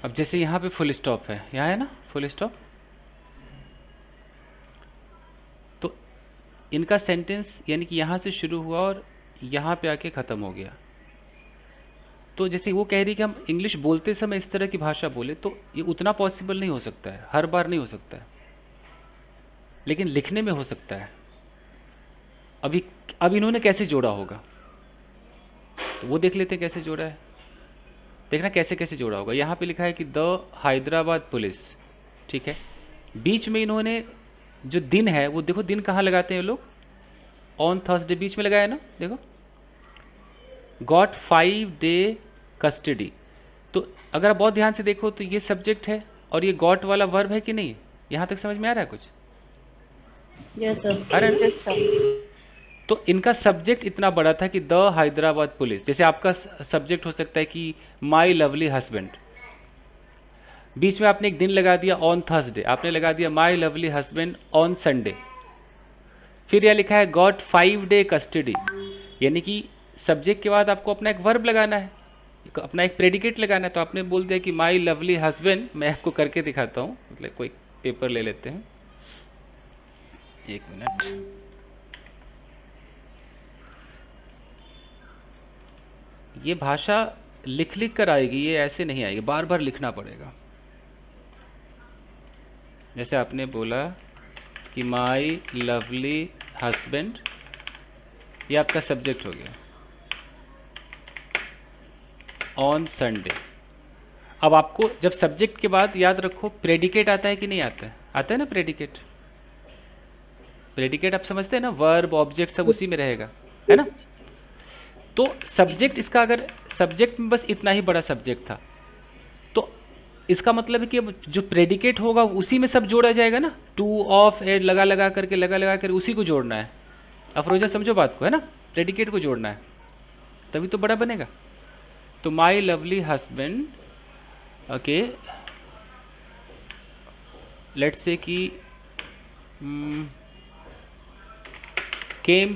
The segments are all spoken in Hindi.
अब जैसे यहाँ पे फुल स्टॉप है, यहाँ है ना फुल स्टॉप, तो इनका सेंटेंस यानी कि यहाँ से शुरू हुआ और यहाँ पे आके ख़त्म हो गया। तो जैसे वो कह रही कि हम इंग्लिश बोलते समय इस तरह की भाषा बोले, तो ये उतना पॉसिबल नहीं हो सकता है, हर बार नहीं हो सकता है, लेकिन लिखने में हो सकता है। अभी अब इन्होंने कैसे जोड़ा होगा, तो वो देख लेते हैं कैसे जोड़ा है। देखना कैसे कैसे जोड़ा होगा। यहाँ पे लिखा है कि द हैदराबाद पुलिस, ठीक है। बीच में इन्होंने जो दिन है वो देखो, दिन कहाँ लगाते हैं ये लोग, ऑन थर्सडे बीच में लगाया ना, देखो गॉट 5 डे कस्टडी। तो अगर आप बहुत ध्यान से देखो तो ये सब्जेक्ट है और ये गॉट वाला वर्ब है कि नहीं, यहाँ तक समझ में आ रहा है कुछ? Yes sir. आ रहा है ना? तो इनका सब्जेक्ट इतना बड़ा था कि द हैदराबाद पुलिस, जैसे आपका सब्जेक्ट हो सकता है कि माई लवली हस्बैंड, बीच में आपने एक दिन लगा दिया ऑन थर्सडे, आपने लगा दिया my lovely husband on Sunday. फिर यह लिखा है गॉट 5 डे कस्टडी, यानी कि सब्जेक्ट के बाद आपको अपना एक वर्ब लगाना है, अपना एक प्रेडिकेट लगाना है। तो आपने बोल दिया कि माई लवली हस्बैंड, मैं आपको करके दिखाता हूँ, मतलब कोई पेपर ले लेते हैं, एक मिनट। ये भाषा लिख लिख कर आएगी, ये ऐसे नहीं आएगी, बार बार लिखना पड़ेगा। जैसे आपने बोला कि माई लवली हस्बैंड, ये आपका सब्जेक्ट हो गया, ऑन संडे। अब आपको जब सब्जेक्ट के बाद याद रखो प्रेडिकेट आता है कि नहीं आता है, आता है ना प्रेडिकेट। प्रेडिकेट आप समझते हैं ना, वर्ब ऑब्जेक्ट सब उसी में रहेगा, है ना। तो सब्जेक्ट इसका, अगर सब्जेक्ट में बस इतना ही बड़ा सब्जेक्ट था, तो इसका मतलब है कि अब जो प्रेडिकेट होगा उसी में सब जोड़ा जाएगा ना, टू ऑफ एड लगा लगा करके उसी को जोड़ना है। अफरोजा समझो बात को, है ना, प्रेडिकेट को जोड़ना है, तभी तो बड़ा बनेगा। तो my lovely husband, okay, let's say कि केम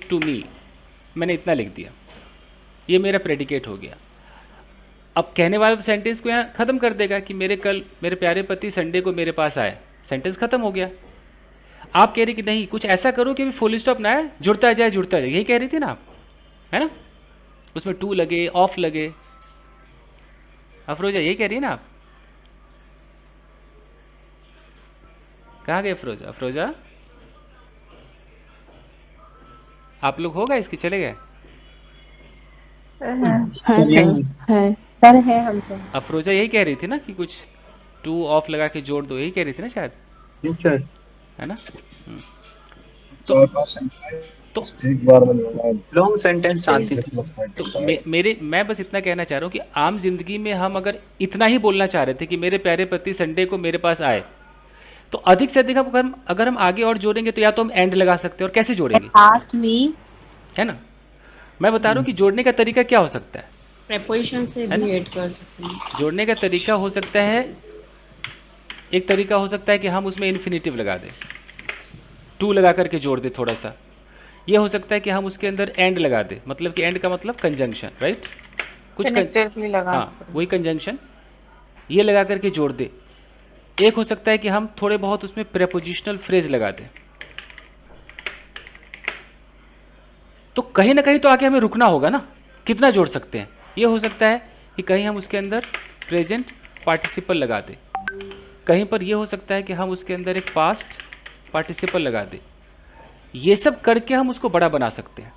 टू मी, मैंने इतना लिख दिया, ये मेरा प्रेडिकेट हो गया। अब कहने वाला तो सेंटेंस को यहाँ ख़त्म कर देगा कि मेरे प्यारे पति संडे को मेरे पास आए, सेंटेंस ख़त्म हो गया। आप कह रही कि नहीं, कुछ ऐसा करो कि फुल स्टॉप ना है, जुड़ता जाए, यही कह रही थी ना आप, है ना, उसमें टू लगे, ऑफ लगे। अफरोजा यही कह रही है ना आप? कहाँ गए अफरोजा? अफरोजा आप लोग होगा इसके, चले गए? सर है। हाँ सर है, सर है हम सर। अफरोजा यही कह रही थी ना कि कुछ टू ऑफ लगा के जोड़ दो, यही कह रही थी ना शायद, यस सर। है ना। तो और पास तो एक बार में लॉन्ग सेंटेंस आती थी। मैं बस इतना कहना चाह रहा हूँ कि आम जिंदगी में हम अगर इतना ही बोलना चाह रहे थे कि मेरे प्यारे पति संडे को मेरे पास आए, तो अधिक से अधिक अगर हम आगे और जोड़ेंगे तो या तो हम एंड लगा सकते हैं, और कैसे जोड़ेंगे, आस्क्ड मी, है ना। मैं बता रहा हूँ कि जोड़ने का तरीका क्या हो सकता है, प्रेपोजिशन से है ना? भी ऐड कर सकते हैं। जोड़ने का तरीका हो सकता है, एक तरीका हो सकता है कि हम उसमें इन्फिनेटिव लगा दें, टू लगा करके जोड़ दें थोड़ा सा। ये हो सकता है कि हम उसके अंदर एंड लगा दें, मतलब कि एंड का मतलब कंजंक्शन, राइट, कुछ हाँ वही कंजंक्शन, ये लगा करके जोड़ दे। एक हो सकता है कि हम थोड़े बहुत उसमें प्रेपोजिशनल फ्रेज लगा दें। तो कहीं ना कहीं तो आके हमें रुकना होगा ना, कितना जोड़ सकते हैं। ये हो सकता है कि कहीं हम उसके अंदर प्रेजेंट पार्टिसिपल लगा दें, कहीं पर ये हो सकता है कि हम उसके अंदर एक पास्ट पार्टिसिपल लगा दें। ये सब करके हम उसको बड़ा बना सकते हैं।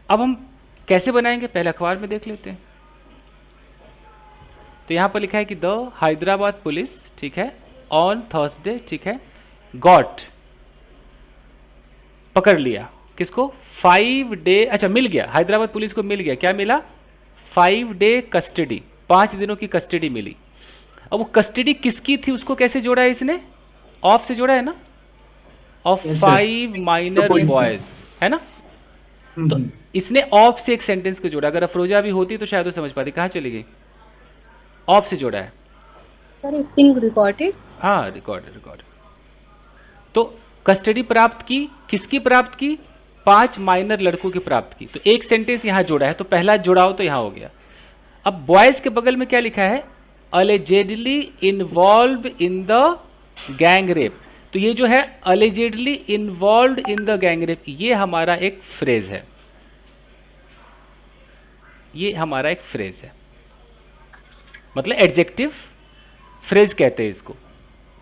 अब हम कैसे बनाएंगे, पहले अखबार में देख लेते हैं। तो यहाँ पर लिखा है कि द हैदराबाद पुलिस, ठीक है, ऑन थर्सडे, ठीक है, गॉट, पकड़ लिया, किसको, 5 डे, अच्छा मिल गया, हैदराबाद पुलिस को मिल गया, क्या मिला, 5 डे कस्टडी, 5 दिनों की कस्टडी मिली। अब वो कस्टडी किसकी थी, उसको कैसे जोड़ा है इसने, ऑफ से जोड़ा है ना, ऑफ 5 माइनर बॉयज, है ना। तो इसने ऑफ से एक सेंटेंस को जोड़ा। अगर अफरोजा भी होती तो शायद वो समझ पाती, कहाँ चली गई, ऑफ से जोड़ा है। सर इट्स बीन रिकॉर्डेड, हाँ रिकॉर्ड। तो कस्टडी प्राप्त की, किसकी प्राप्त की, 5 माइनर लड़कों की प्राप्त की। तो एक सेंटेंस यहाँ जोड़ा है, तो पहला जुड़ाव तो यहाँ हो गया। अब बॉयज के बगल में क्या लिखा है, allegedly involve in the gang rape. तो ये जो है allegedly involve in the gang rape, ये हमारा एक फ्रेज है, ये हमारा एक फ्रेज है, मतलब एडजेक्टिव फ्रेज कहते हैं इसको।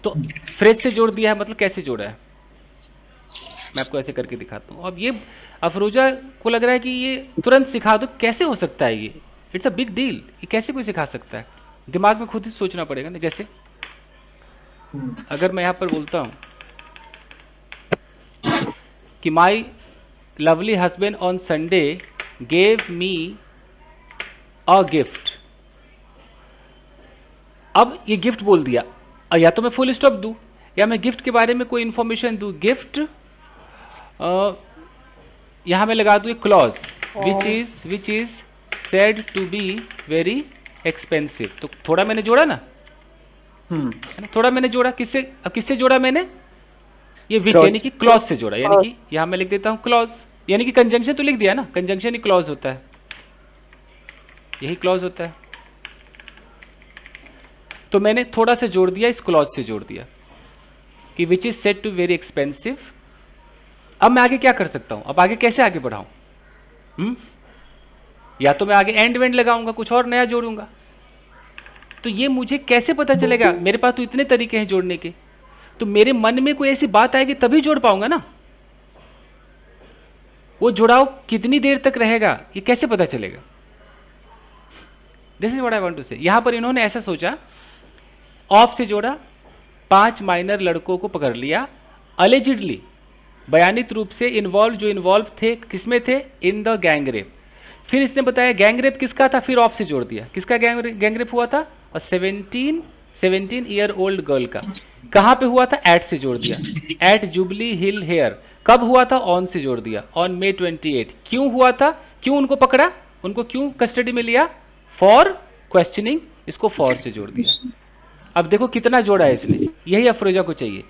तो फ्रेज से जोड़ दिया है, मतलब कैसे जोड़ा है, मैं आपको ऐसे करके दिखाता हूँ। अब ये अफरोजा को लग रहा है कि ये तुरंत सिखा दो, कैसे हो सकता है ये, इट्स अ बिग डील, ये कैसे कोई सिखा सकता है, दिमाग में खुद ही सोचना पड़ेगा ना। जैसे अगर मैं यहाँ पर बोलता हूँ कि my lovely husband on Sunday gave me a gift, अब ये गिफ्ट बोल दिया, या तो मैं फुल स्टॉप दूं या मैं गिफ्ट के बारे में कोई इंफॉर्मेशन दूं। गिफ्ट यहां मैं लगा दूं एक clause, which is said to be very expensive. तो थोड़ा मैंने जोड़ा ना, है ना, थोड़ा मैंने जोड़ा, किससे, अब किससे जोड़ा मैंने, ये विच यानी कि क्लॉज से जोड़ा, यानी कि यहां मैं लिख देता हूं क्लॉज, यानी कि कंजंक्शन तो लिख दिया ना, कंजंक्शन ही क्लॉज होता है, यही क्लॉज होता है। तो मैंने थोड़ा सा जोड़ दिया, इस क्लॉज से जोड़ दिया कि which is said to very expensive. अब मैं आगे क्या कर सकता हूं, अब आगे कैसे आगे बढ़ाऊं, या तो मैं आगे एंड वेंड लगाऊंगा, कुछ और नया जोड़ूंगा। तो ये मुझे कैसे पता चलेगा, मेरे पास तो इतने तरीके हैं जोड़ने के, तो मेरे मन में कोई ऐसी बात आएगी तभी जोड़ पाऊंगा ना। वो जुड़ाव कितनी देर तक रहेगा ये कैसे पता चलेगा, this is what I want to say. यहां पर इन्होंने ऐसा सोचा, ऑफ से जोड़ा, 5 माइनर लड़कों को पकड़ लिया, अलेजिडली बयानित रूप से इन्वॉल्व, जो इन्वॉल्व थे किसमें थे, इन द गैंग रेप। फिर इसने बताया गैंग रेप किसका था, फिर ऑफ से जोड़ दिया, किसका गैंग रेप हुआ था, और 17 ईयर ओल्ड गर्ल का। कहां पे हुआ था, एट से जोड़ दिया, एट जुबली हिल हेयर। कब हुआ था, ऑन से जोड़ दिया, ऑन May 28। क्यों हुआ था, क्यों उनको पकड़ा, उनको क्यों कस्टडी में लिया, फॉर क्वेश्चनिंग, इसको फॉर से जोड़ दिया। अब देखो कितना जोड़ा है इसने, यही अफरोजा को चाहिए।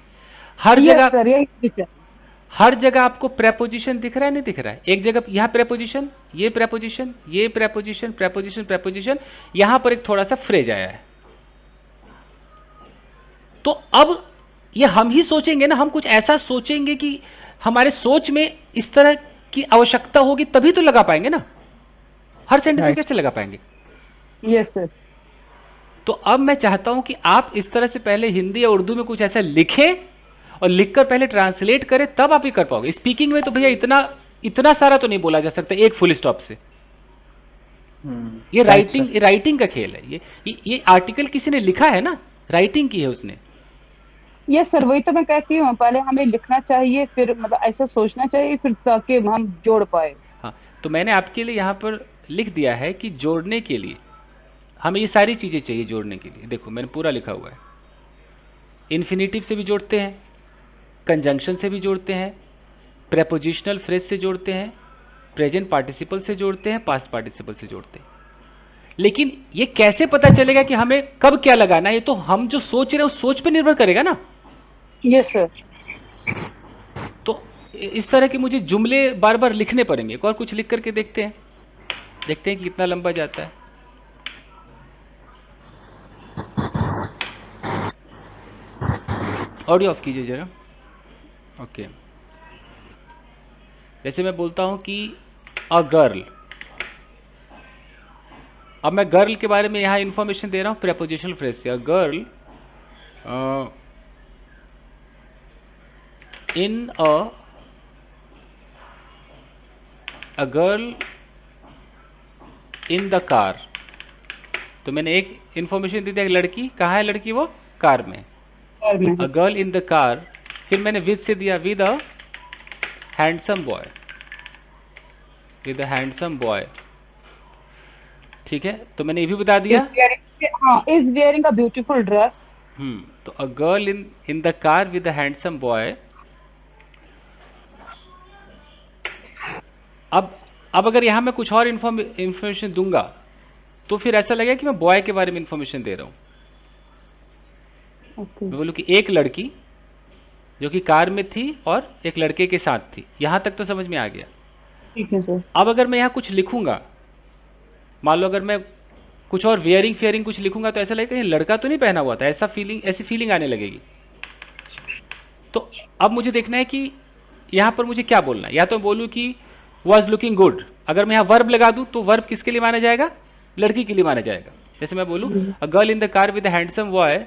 हर जगह आपको प्रेपोजिशन दिख रहा है, नहीं दिख रहा है, एक जगह यहाँ प्रेपोजिशन, ये प्रेपोजिशन, ये प्रेपोजिशन, प्रेपोजिशन, प्रेपोजिशन, यहां पर एक थोड़ा सा फ्रेज आया है। तो अब ये हम ही सोचेंगे ना, हम कुछ ऐसा सोचेंगे कि हमारे सोच में इस तरह की आवश्यकता होगी तभी तो लगा पाएंगे ना, हर सेंटेंस में कैसे लगा पाएंगे। Yes sir. तो अब मैं चाहता हूं कि आप इस तरह से पहले हिंदी या उर्दू में कुछ ऐसा लिखें और लिखकर पहले ट्रांसलेट करें, तब आप ये कर पाओगे। स्पीकिंग में तो भैया इतना सारा तो नहीं बोला जा सकता एक फुल स्टॉप से। ये राइटिंग का खेल है। ये आर्टिकल किसी ने लिखा है ना, राइटिंग की है उसने। यस सर, वही तो मैं कहती हूँ, पहले हमें लिखना चाहिए, फिर मतलब ऐसा सोचना चाहिए, फिर ताकि हम जोड़ पाए। हाँ, तो मैंने आपके लिए यहाँ पर लिख दिया है कि जोड़ने के लिए हमें ये सारी चीज़ें चाहिए। जोड़ने के लिए देखो मैंने पूरा लिखा हुआ है, इन्फिनेटिव से भी जोड़ते हैं, कंजंक्शन से भी जोड़ते हैं, प्रेपोजिशनल फ्रेज से जोड़ते हैं, प्रेजेंट पार्टिसिपल से जोड़ते हैं, पास्ट पार्टिसिपल से जोड़ते हैं। लेकिन ये कैसे पता चलेगा कि हमें कब क्या लगाना है, ये तो हम जो सोच रहे हैं उस सोच पे निर्भर करेगा ना। Yes sir. तो इस तरह के मुझे जुमले बार बार लिखने पड़ेंगे। एक और कुछ लिख करके देखते हैं कि कितना लंबा जाता है। ऑडियो ऑफ कीजिए जरा। ओके, जैसे मैं बोलता हूं कि अ गर्ल, अब मैं गर्ल के बारे में यहां इंफॉर्मेशन दे रहा हूं प्रेपोजिशनल फ्रेज से। अ girl in a girl in the car. तो मैंने एक इंफॉर्मेशन दी थी, एक लड़की, कहाँ है लड़की, वो कार में, a girl in the car. फिर मैंने विद से दिया, with a handsome boy, with a handsome boy. ठीक है, तो मैंने ये भी बता दिया, is wearing a beautiful dress. तो a girl in the car with a handsome boy. अब अगर यहां मैं कुछ और इंफॉर्मेशन दूंगा तो फिर ऐसा लगेगा कि मैं बॉय के बारे में इंफॉर्मेशन दे रहा हूं। मैं बोलूं कि एक लड़की जो कि कार में थी और एक लड़के के साथ थी, यहां तक तो समझ में आ गया। ठीक है सर। अब अगर मैं यहां कुछ लिखूंगा, मान लो अगर मैं कुछ और वेयरिंग फेयरिंग कुछ लिखूंगा तो ऐसा लगेगा कहीं लड़का तो नहीं पहना हुआ था, ऐसी फीलिंग आने लगेगी। तो अब मुझे देखना है कि यहाँ पर मुझे क्या बोलना है। या तो मैं बोलूँ कि वॉज लुकिंग गुड, अगर मैं यहाँ वर्ब लगा दूँ तो वर्ब किसके लिए माना जाएगा? लड़की के लिए माना जाएगा। जैसे मैं बोलूँ a girl in the car with a handsome boy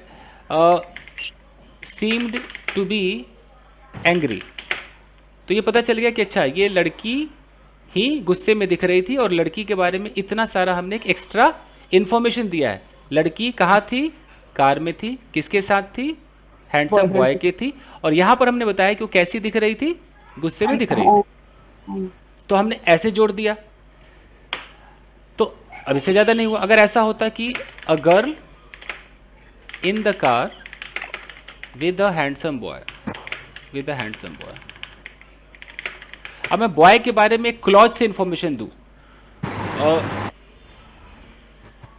seemed to be angry, तो ये पता चल गया कि अच्छा ये लड़की ही गुस्से में दिख रही थी और लड़की के बारे में इतना सारा हमने एक एक्स्ट्रा इन्फॉर्मेशन दिया है। लड़की कहाँ थी? कार में थी। किसके साथ थी? हैंडसम Boyfriend बॉय के के थी। और यहाँ पर हमने बताया कि वो कैसी दिख रही थी? गुस्से में दिख रही थी। तो हमने ऐसे जोड़ दिया। तो अब इससे ज़्यादा नहीं हुआ। अगर ऐसा होता कि अ girl in the car with a handsome boy, with a handsome boy. अब मैं बॉय के बारे में क्लॉज से इंफॉर्मेशन दूं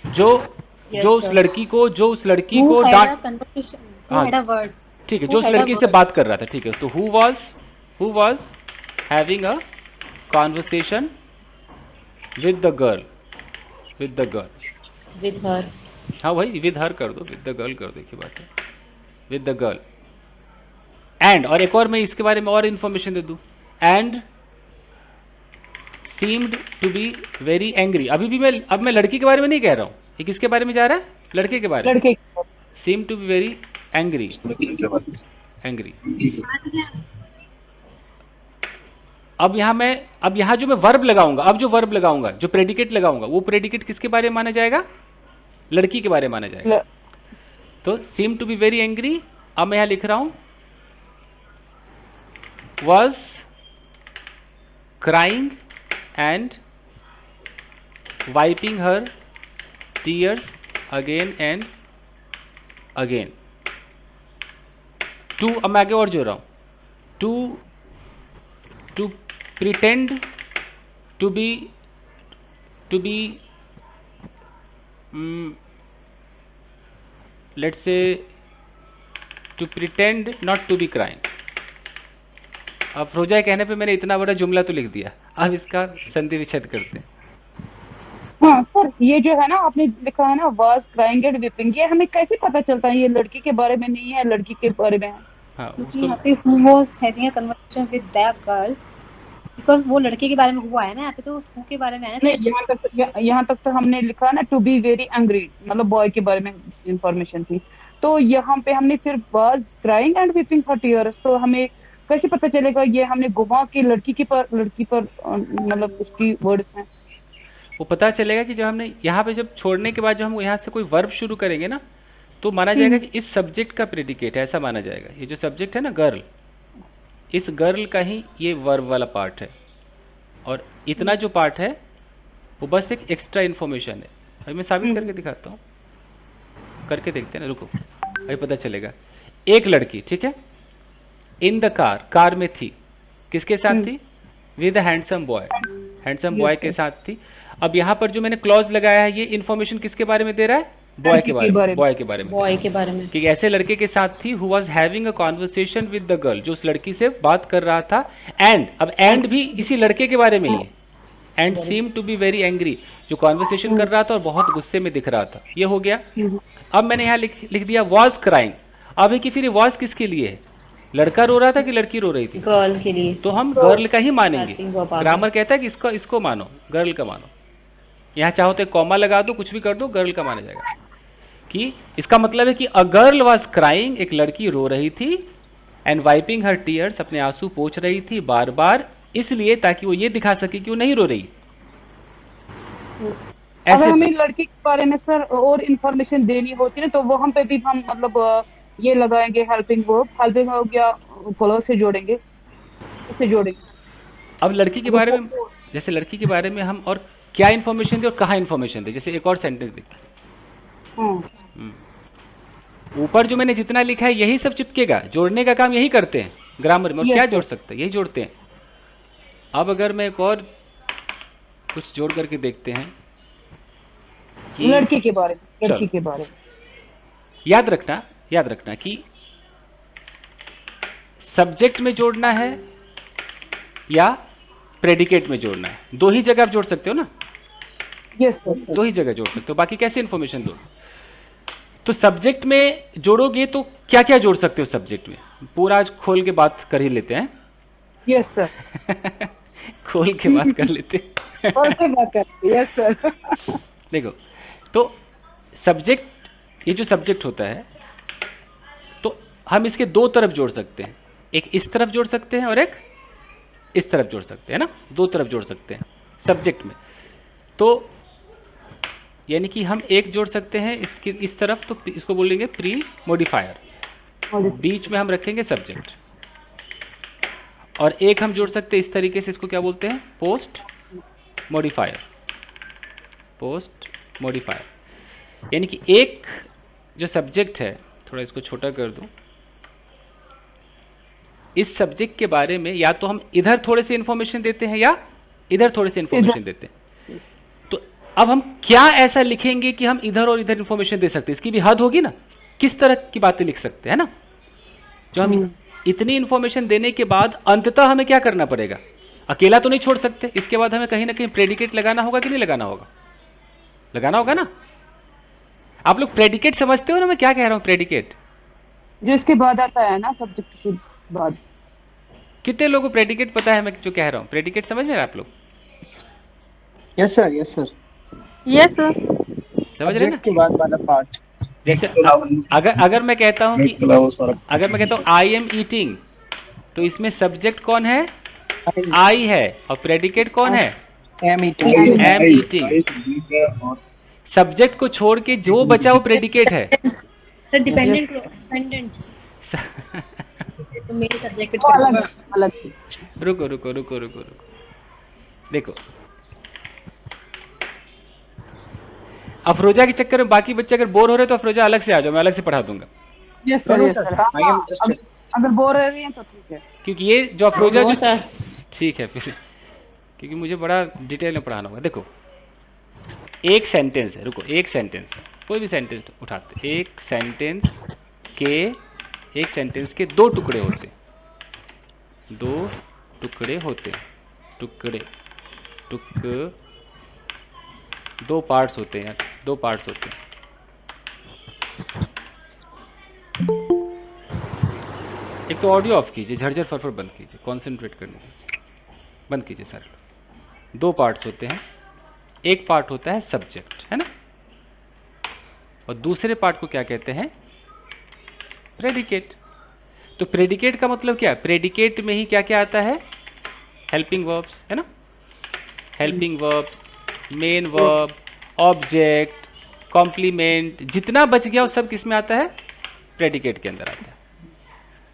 जो Yes, उस sir. लड़की को Who had a डांट, conversation? Who हाँ had a word? ठीक है, Who जो उस had a लड़की से word? बात कर रहा था, ठीक है। तो who was having a conversation with the girl, with the girl. With her. हाँ भाई विद हर कर दो, विद द गर्ल कर दो, एक ही बात है, विद द गर्ल। एंड और एक और मैं इसके बारे में और इन्फॉर्मेशन दे दूं, and seemed to be very angry. अभी भी अब मैं लड़की के बारे में नहीं कह रहा हूँ, ये किसके बारे में जा रहा है? लड़के के बारे में। लड़के seem to be very angry, angry. अब यहाँ जो मैं वर्ब लगाऊंगा, अब जो वर्ब लगाऊंगा, जो प्रेडिकेट लगाऊंगा, वो प्रेडिकेट किसके बारे में माना जाएगा? लड़की के बारे में माना जाएगा। तो seem to be very angry, अब मैं यहाँ लिख रहा हूं was crying and wiping her tears again and again. To, अब मैं आगे और जोड़ रहा हूं, to pretend to be let's say to pretend not to be crying. अब फ्रोजा कहने पे मैंने इतना बड़ा जुमला तो लिख दिया, अब इसका संधि विच्छेद करते हैं। हाँ सर, ये जो है ना आपने लिखा है ना वाज क्राइंग एंड वीपिंग, ये हमें कैसे पता चलता है ये लड़की के बारे में नहीं है, लड़की के बारे में है? हाँ क्योंकि उसको यहाँ पे who was having a conversation with that girl, because वो लड़के के बारे में हुआ है ना, यहाँ पे तो उस who के बारे में है ना। नहीं, यहाँ तक तो हमने लिखा ना टू बी वेरी एंग्री, मतलब बॉय के बारे में इंफॉर्मेशन थी। तो यहाँ पे हमने फिर was crying and weeping for tears, तो हमें कैसे पता चलेगा ये हमने घुमा के लड़की पर मतलब उसकी वर्ड्स हैं? वो पता चलेगा कि जब हमने यहाँ पे जब छोड़ने के बाद जब हम यहाँ से कोई वर्ब शुरू करेंगे ना, तो माना जाएगा कि इस सब्जेक्ट का प्रेडिकेट है, ऐसा माना जाएगा। ये जो सब्जेक्ट है ना गर्ल, इस गर्ल का ही ये वर्ब वाला पार्ट है, और इतना जो पार्ट है वो बस एक एक्स्ट्रा इन्फॉर्मेशन है। अभी मैं साबित करके दिखाता हूँ, करके देखते हैं ना, रुको अभी पता चलेगा। एक लड़की, ठीक है, इन द कार, कार में थी, किसके साथ थी? With handsome boy, handsome boy के साथ थी। अब यहाँ पर जो मैंने क्लॉज लगाया है, ये इन्फॉर्मेशन किसके बारे में दे रहा है? बॉय के बारे में, बॉय के बारे में, बॉय के बारे में, कि ऐसे लड़के के साथ थी who was having a conversation with the girl, जो उस लड़की से बात कर रहा था। एंड अब एंड भी इसी लड़के के बारे में ही है, and seem to be very angry, जो कॉन्वर्सेशन कर रहा था और बहुत गुस्से में दिख रहा था। ये हो गया। अब मैंने यहाँ लिख दिया वॉज क्राइंग। अब है कि फिर वॉज किसके लिए है? लड़का रो रहा था कि लड़की रो रही थी? गर्ल के लिए। तो हम गर्ल का ही मानेंगे। I think वो बात ग्रामर कहता है कि इसको मानो, गर्ल का मानो। यहाँ चाहो तो कॉमा लगा दो, कुछ भी कर दो, गर्ल का माना जाएगा। कि इसका मतलब है कि अ गर्ल वाज क्राइंग, एक लड़की रो रही थी, एंड वाइपिंग हर टीयर्स, अपने आंसू पोंछ रही थी बार बार, इसलिए ताकि वो ये दिखा सके कि वो नहीं रो रही। अगर हमें लड़की के बारे में सर और इन्फॉर्मेशन देनी होती है ना, तो वो हम पे भी हम मतलब ये लगाएंगे हेल्पिंग वर्ब या क्लॉज से जोड़ेंगे, इससे जोड़ेंगे। अब लड़की के बारे में, जैसे लड़की के बारे में हम और क्या इन्फॉर्मेशन दे और कहाँ इन्फॉर्मेशन दे, जैसे एक और सेंटेंस देखिए। ऊपर जो मैंने जितना लिखा है यही सब चिपकेगा, जोड़ने का काम यही करते हैं ग्रामर में। और क्या जोड़ सकते हैं? यही जोड़ते हैं। अब अगर मैं एक और कुछ जोड़ करके देखते हैं कि लड़की के बारे में, लड़की के बारे में याद रखना कि सब्जेक्ट में जोड़ना है या प्रेडिकेट में जोड़ना है, दो ही जगह आप जोड़ सकते हो ना। Yes sir. दो ही जगह जोड़ सकते हो, बाकी कैसे इन्फॉर्मेशन दो? तो सब्जेक्ट में जोड़ोगे तो क्या क्या जोड़ सकते हो सब्जेक्ट में? पूरा आज खोल के बात कर ही लेते हैं। Yes sir. खोल के बात कर लेते हैं। और क्या बात करते हैं? Yes sir. देखो, तो सब्जेक्ट, ये जो सब्जेक्ट होता है तो हम इसके दो तरफ जोड़ सकते हैं, एक इस तरफ जोड़ सकते हैं और एक इस तरफ जोड़ सकते हैं ना, दो तरफ जोड़ सकते हैं सब्जेक्ट में। तो यानी कि हम एक जोड़ सकते हैं इसकी इस तरफ, तो इसको बोलेंगे प्री मॉडिफायर, बीच में हम रखेंगे सब्जेक्ट, और एक हम जोड़ सकते हैं इस तरीके से, इसको क्या बोलते हैं? Post modifier. पोस्ट मॉडिफायर यानी कि एक जो सब्जेक्ट है, थोड़ा इसको छोटा कर दूं, इस सब्जेक्ट के बारे में या तो हम इधर थोड़े से इंफॉर्मेशन देते हैं या इधर थोड़े से इंफॉर्मेशन देते हैं। तो अब हम क्या ऐसा लिखेंगे कि हम इधर और इधर इंफॉर्मेशन दे सकते हैं? इसकी भी हद होगी ना, किस तरह की बातें लिख सकते हैं ना, जो हम इतनी इंफॉर्मेशन देने के बाद अंततः हमें क्या करना पड़ेगा? अकेला तो नहीं छोड़ सकते, इसके बाद हमें कहीं ना कहीं प्रेडिकेट लगाना होगा कि नहीं लगाना होगा? लगाना होगा ना। आप लोग प्रेडिकेट समझते हो ना मैं क्या कह रहा हूँ? प्रेडिकेट जिसके बाद आता है ना सब्जेक्ट के बाद। कितने लोगों को प्रेडिकेट पता है मैं जो कह रहा हूँ? प्रेडिकेट समझ में आ रहा है आप लोग? Yes sir, yes sir. Yes sir. समझ रहे हैं ना? के बाद वाला पार्ट। जैसे अगर मैं कहता हूँ कि अगर मैं कहता हूँ आई एम ईटिंग, तो इसमें सब्जेक्ट कौन है? आई है, और प्रेडिकेट कौन है? Am eating. Am eating. Subject को छोड़ के जो बचा वो प्रेडिकेट है। सर डिपेंडेंट डिपेंडेंट तो मेरे सब्जेक्ट पे वो अलग अलग। रुको रुको रुको रुको रुको, देखो अफरोजा के चक्कर में बाकी बच्चे अगर बोर हो रहे तो अफरोजा अलग से आ जाओ, मैं अलग से पढ़ा दूंगा। Yes sir, yes sir. अगर बोर हो रही हैं तो ठीक है, क्योंकि ये जो अफरोजा नो जो सर। ठीक है फिर, क्योंकि मुझे बड़ा डिटेल में पढ़ाना होगा। देखो एक सेंटेंस है, रुको एक सेंटेंस है, कोई भी सेंटेंस उठाते, एक सेंटेंस के दो टुकड़े होते हैं, दो टुकड़े होते हैं, दो पार्ट्स होते हैं यार, दो पार्ट्स होते हैं। एक तो ऑडियो ऑफ कीजिए, झरझर फरफर बंद कीजिए, कॉन्सेंट्रेट करने दीजिए, बंद कीजिए सारे। दो पार्ट्स होते हैं, एक पार्ट होता है सब्जेक्ट, है ना, और दूसरे पार्ट को क्या कहते हैं? प्रेडिकेट। तो प्रेडिकेट का मतलब क्या है? प्रेडिकेट में ही क्या क्या आता है? हेल्पिंग वर्ब्स, है ना, helping verbs, main verb, object, complement, जितना बच गया वो सब किस में आता है? प्रेडिकेट के अंदर आता है।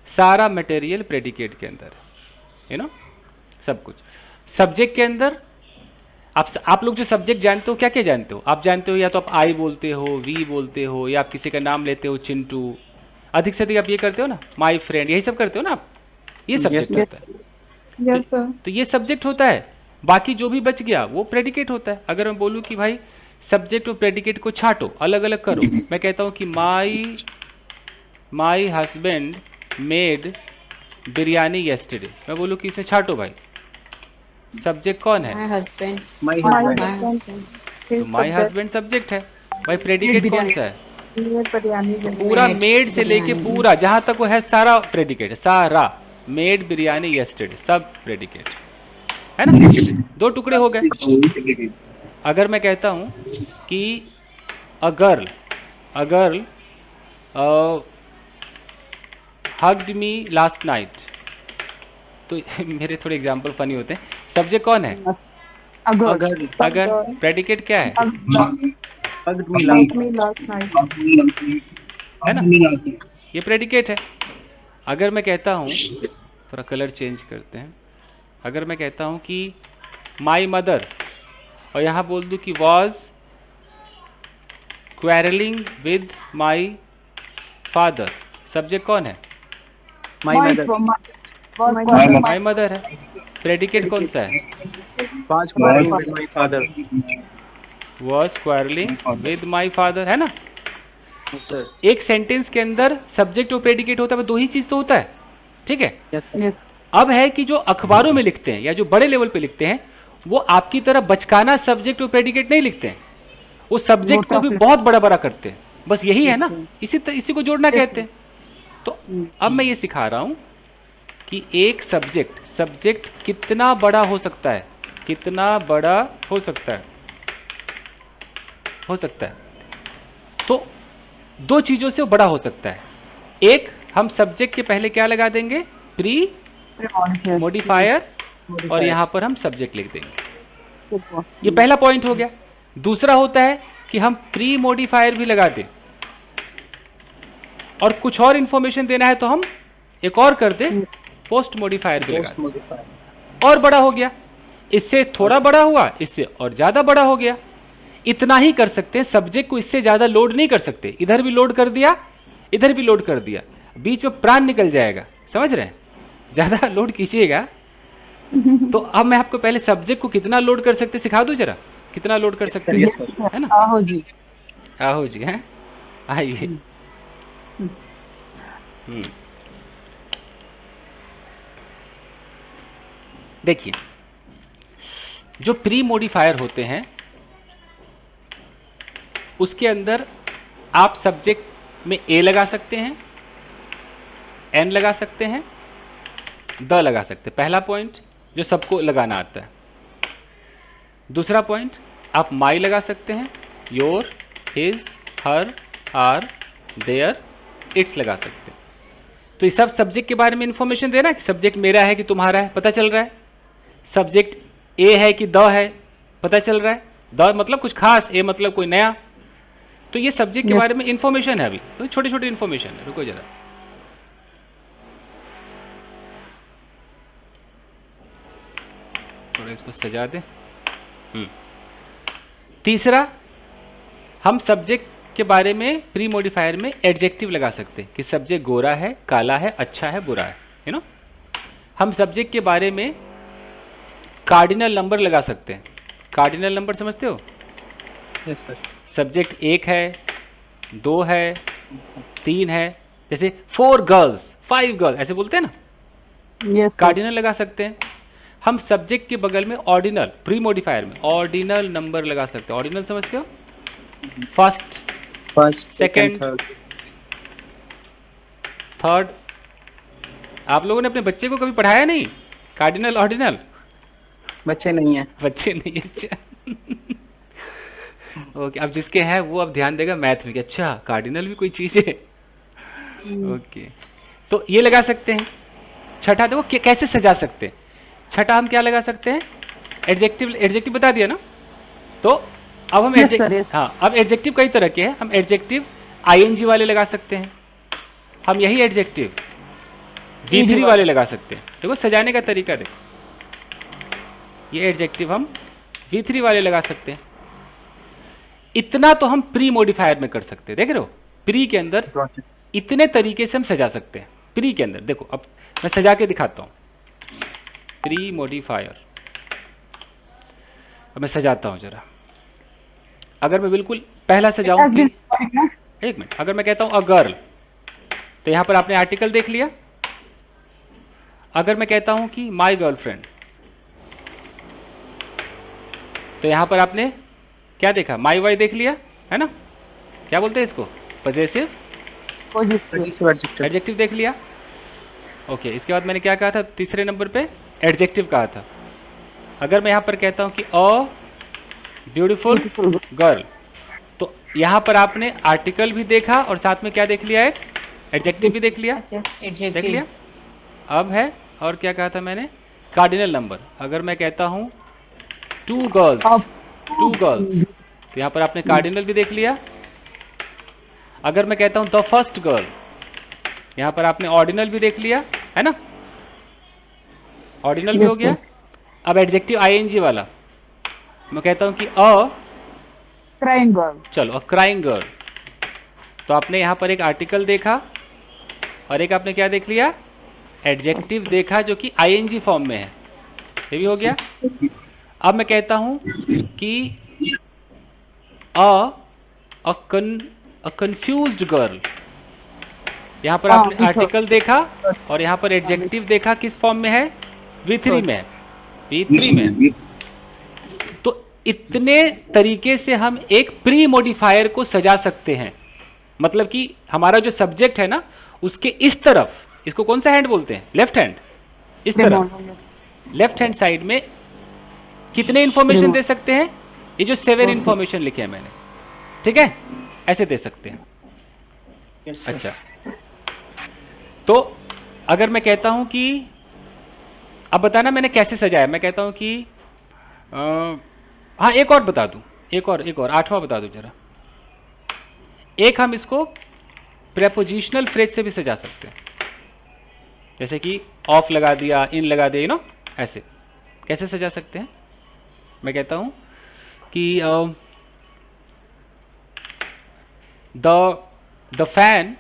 सारा मटेरियल प्रेडिकेट के अंदर है, यू नो, सब कुछ। सब्जेक्ट के अंदर आप लोग जो सब्जेक्ट जानते हो क्या क्या जानते हो? आप जानते हो या तो आप आई बोलते हो, वी बोलते हो, या आप किसी का नाम लेते हो चिंटू, अधिक से अधिक आप ये करते हो ना, माय फ्रेंड, यही सब करते हो ना आप। ये सब्जेक्ट होता है। Yes sir. तो ये सब्जेक्ट होता है, बाकी जो भी बच गया वो प्रेडिकेट होता है। अगर मैं बोलूँ कि भाई सब्जेक्ट और प्रेडिकेट को छाटो, अलग अलग करो, मैं कहता हूँ कि my husband made biryani yesterday, मैं बोलूँ कि इसे छाटो भाई, सब्जेक्ट कौन है? My husband. My my husband. तो माई हस्बैंड सब्जेक्ट है भाई, प्रेडिकेट कौन सा है? बिरयानी। पूरा मेड से लेके पूरा जहाँ तक वो है सारा प्रेडिकेट है, सारा मेड बिरयानी यस्टरडे सब प्रेडिकेट है ना। दो टुकड़े हो गए। अगर मैं कहता हूँ कि a girl hugged me last night, तो मेरे थोड़े एग्जाम्पल फनी होते हैं। सब्जेक्ट कौन है? अगर प्रेडिकेट क्या है? है ना, ये प्रेडिकेट है। अगर मैं कहता हूँ, थोड़ा कलर चेंज करते हैं, अगर मैं कहता हूँ कि माई मदर, और यहाँ बोल दूँ कि was quarrelling with my father, subject कॉन है? My mother. माई मदर है। प्रेडिकेट कौन सा है? My father. Was quarrelling with my father, है ना। सर एक सेंटेंस के अंदर सब्जेक्ट और प्रेडिकेट होता है, दो ही चीज तो होता है, ठीक है। यस। अब है कि जो अखबारों में लिखते हैं या जो बड़े लेवल पे लिखते हैं वो आपकी तरह बचकाना सब्जेक्ट और प्रेडिकेट नहीं लिखते हैं, वो सब्जेक्ट को भी topic- बहुत बड़ा बड़ा करते हैं, बस यही है ना, Yes, इसी को जोड़ना Yes, कहते हैं। तो अब मैं ये सिखा रहा हूं कि एक सब्जेक्ट कितना बड़ा हो सकता है, कितना बड़ा हो सकता है, तो दो चीजों से वो बड़ा हो सकता है। एक, हम सब्जेक्ट के पहले क्या लगा देंगे, प्री Premonition. मॉडिफायर, और यहाँ पर हम सब्जेक्ट लिख देंगे। ये पहला पॉइंट हो गया। दूसरा होता है कि हम प्री मॉडिफायर भी लगा दें, और कुछ और इंफॉर्मेशन देना है तो हम एक और कर दें, पोस्ट मॉडिफायर भी लगा Post दें, modifier. और बड़ा हो गया। इससे थोड़ा बड़ा हुआ, इससे और ज्यादा बड़ा हो गया। इतना ही कर सकते हैं, सब्जेक्ट को इससे ज्यादा लोड नहीं कर सकते। इधर भी लोड कर दिया, इधर भी लोड कर दिया, बीच में प्राण निकल जाएगा, समझ रहे हैं? ज्यादा लोड कीजिएगा। तो अब मैं आपको पहले सब्जेक्ट को कितना लोड कर सकते सिखा दूं जरा, कितना लोड कर सकते हैं, Yes, sir. है ना? आहो जी। आहो जी, हैं, आइए। देखिए, जो प्री मॉडिफायर होते हैं उसके अंदर आप सब्जेक्ट में ए लगा सकते हैं, एन लगा सकते हैं, द लगा सकते हैं। पहला पॉइंट जो सबको लगाना आता है। दूसरा पॉइंट, आप माई लगा सकते हैं, your, his, her, our, their, its लगा सकते हैं। तो ये सब सब्जेक्ट के बारे में इंफॉर्मेशन देना कि सब्जेक्ट मेरा है कि तुम्हारा है, पता चल रहा है। सब्जेक्ट ए है कि द है, पता चल रहा है। द मतलब कुछ खास, ए मतलब कोई नया। तो ये सब्जेक्ट के Yes. बारे में इंफॉर्मेशन है। अभी तो छोटी छोटी इंफॉर्मेशन है, रुको जरा। थोड़ा इसको सजा दे। तीसरा, हम सब्जेक्ट के बारे में प्री मॉडिफायर में एडजेक्टिव लगा सकते हैं कि सब्जेक्ट गोरा है, काला है, अच्छा है, बुरा है, यू नो। हम सब्जेक्ट के बारे में कार्डिनल नंबर लगा सकते हैं। कार्डिनल नंबर समझते हो? Yes, sir. सब्जेक्ट 1 है, 2 है, 3 है, जैसे 4 गर्ल्स, 5 गर्ल्स, ऐसे बोलते हैं ना, यस कार्डिनल लगा सकते हैं। हम सब्जेक्ट के बगल में ऑर्डिनल, प्री मॉडिफायर में ऑर्डिनल नंबर लगा सकते हैं। ऑर्डिनल समझते हो? First, First, Second. second, third. Third. आप लोगों ने अपने बच्चे को कभी पढ़ाया नहीं कार्डिनल ऑर्डिनल? बच्चे नहीं है। बच्चे नहीं, अच्छा। ओके, अब जिसके है वो अब ध्यान देगा मैथ में कि अच्छा कार्डिनल भी कोई चीज़ है। ओके, तो ये लगा सकते हैं। छठा देखो कैसे सजा सकते हैं। छठा हम क्या लगा सकते हैं, एडजेक्टिव। एडजेक्टिव बता दिया ना। तो अब हम Yes, sir, yes. हाँ, अब एडजेक्टिव कई तरह के हैं। हम एडजेक्टिव आईएनजी वाले लगा सकते हैं। हम यही एडजेक्टिव V3 वाले लगा सकते हैं। देखो सजाने का तरीका देखो, ये एडजेक्टिव हम V3 वाले लगा सकते हैं। इतना तो हम प्री मॉडिफायर में कर सकते हैं। देख रहे हो, प्री के अंदर Got it. इतने तरीके से हम सजा सकते हैं। प्री के अंदर देखो, अब मैं सजा के दिखाता हूँ। प्री मॉडिफायर, अब मैं सजाता हूँ जरा। अगर मैं बिल्कुल पहला सजाऊं कि, एक मिनट, अगर मैं कहता हूँ अ गर्ल, तो यहाँ पर आपने आर्टिकल देख लिया। अगर मैं कहता हूँ कि माई गर्लफ्रेंड, तो यहाँ पर आपने क्या देखा, माई वाई देख लिया, है ना? क्या बोलते हैं इसको, पजेसिव Adjective, adjective. एडजेक्टिव देख लिया। ओके, इसके बाद मैंने क्या कहा था, तीसरे नंबर पे एडजेक्टिव कहा था। अगर मैं यहाँ पर कहता हूँ कि अ ब्यूटीफुल गर्ल, तो यहाँ पर आपने आर्टिकल भी देखा और साथ में क्या देख लिया, एक एडजेक्टिव भी देख लिया। अच्छा, देख लिया। अब है, और क्या कहा था मैंने, कार्डिनल नंबर। अगर मैं कहता हूँ 2 गर्ल्स, तो यहाँ पर आपने कार्डिनल भी देख लिया। अगर मैं कहता हूँ द फर्स्ट गर्ल, यहाँ पर आपने ऑर्डिनल भी देख लिया, है ना? ऑर्डिनल भी हो Yes, गया। अब एडजेक्टिव आईएनजी वाला, मैं कहता हूँ कि अ, क्राइंग गर्ल, चलो, अ क्राइंग गर्ल, तो आपने यहाँ पर एक आर्टिकल देखा और एक आपने क्या देख लिया, एडजेक्टिव देखा जो कि आईएनजी फॉर्म में है। ये भी हो गया। अब मैं कहता हूँ कि अ कंफ्यूज्ड गर्ल, यहाँ पर आपने आर्टिकल देखा और यहाँ पर एडजेक्टिव देखा, किस फॉर्म में है, V3 में है, V3 में। इतने तरीके से हम एक प्री मॉडिफायर को सजा सकते हैं। मतलब कि हमारा जो सब्जेक्ट है ना, उसके इस तरफ, इसको कौन सा हैंड बोलते हैं? Left hand. इस तरफ लेफ्ट हैंड साइड में कितने इंफॉर्मेशन दे सकते हैं? ये जो 7 इंफॉर्मेशन लिखे हैं मैंने, ठीक है, ऐसे दे सकते हैं। Yes, sir. अच्छा, तो अगर मैं कहता हूं कि, अब बताना मैंने कैसे सजाया। मैं कहता हूं कि हाँ, एक और बता दूं, एक और 8वां बता दूं जरा। एक हम इसको प्रेपोजिशनल फ्रेज से भी सजा सकते हैं, जैसे कि ऑफ लगा दिया, इन लगा दिया, नो, ऐसे कैसे सजा सकते हैं? मैं कहता हूं कि द फैन,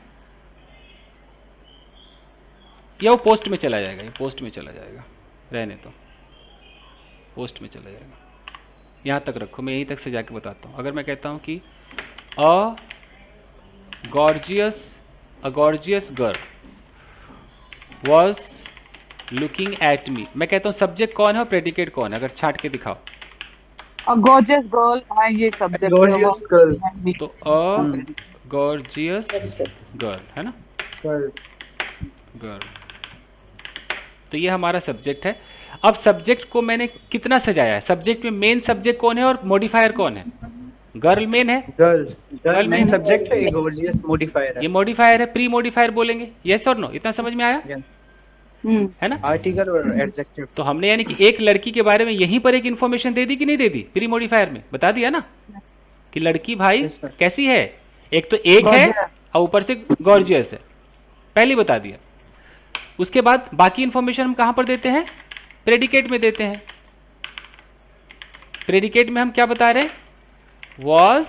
या वो पोस्ट में चला जाएगा, ये पोस्ट में चला जाएगा, रहने तो, पोस्ट में चला जाएगा। यहाँ तक रखो, मैं यहीं तक से जाके बताता हूँ। अगर मैं कहता हूँ कि a gorgeous girl was looking at me, मैं कहता हूँ सब्जेक्ट कौन है और प्रेडिकेट कौन है? अगर छाट के दिखाओ। गॉर्जियस गर्ल, हाँ ये सब्जेक्ट Gorgeous girl. तो अ गॉर्जियस गर्ल है ना, गर्ल, तो ये हमारा सब्जेक्ट है। अब सब्जेक्ट को मैंने कितना सजाया है? सब्जेक्ट में मेन सब्जेक्ट कौन है और मॉडिफायर कौन है? गर्ल मेन है, Girl main subject है, ये gorgeous modifier है। ये मॉडिफायर है, प्री मॉडिफायर बोलेंगे। यस और नो, इतना समझ में आया? Yes. है ना? Article और adjective। तो हमने यानी कि एक लड़की के बारे में यहीं पर एक इंफॉर्मेशन दे दी कि नहीं दे दी? प्री मॉडिफायर में बता दिया ना कि लड़की भाई Yes, sir. कैसी है, एक तो एक है और ऊपर से गॉर्जियस है, पहले बता दिया। उसके बाद बाकी इंफॉर्मेशन हम कहां पर देते हैं? प्रेडिकेट में देते हैं। प्रेडिकेट में हम क्या बता रहे हैं? वॉज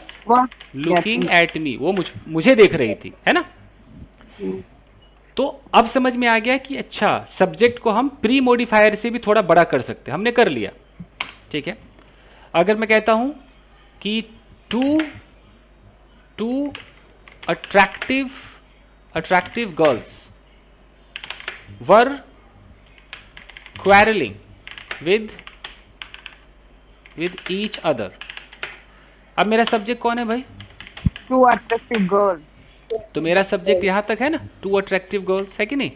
लुकिंग एट मी, वो मुझे देख रही थी, है ना? तो अब समझ में आ गया कि अच्छा, सब्जेक्ट को हम प्री मॉडिफायर से भी थोड़ा बड़ा कर सकते हैं। हमने कर लिया, ठीक है। अगर मैं कहता हूं कि two attractive girls were quarreling with each other, अब मेरा सब्जेक्ट कौन है भाई? Two attractive girl. तो मेरा सब्जेक्ट यहां तक है ना, टू अट्रैक्टिव गर्ल्स, है कि नहीं?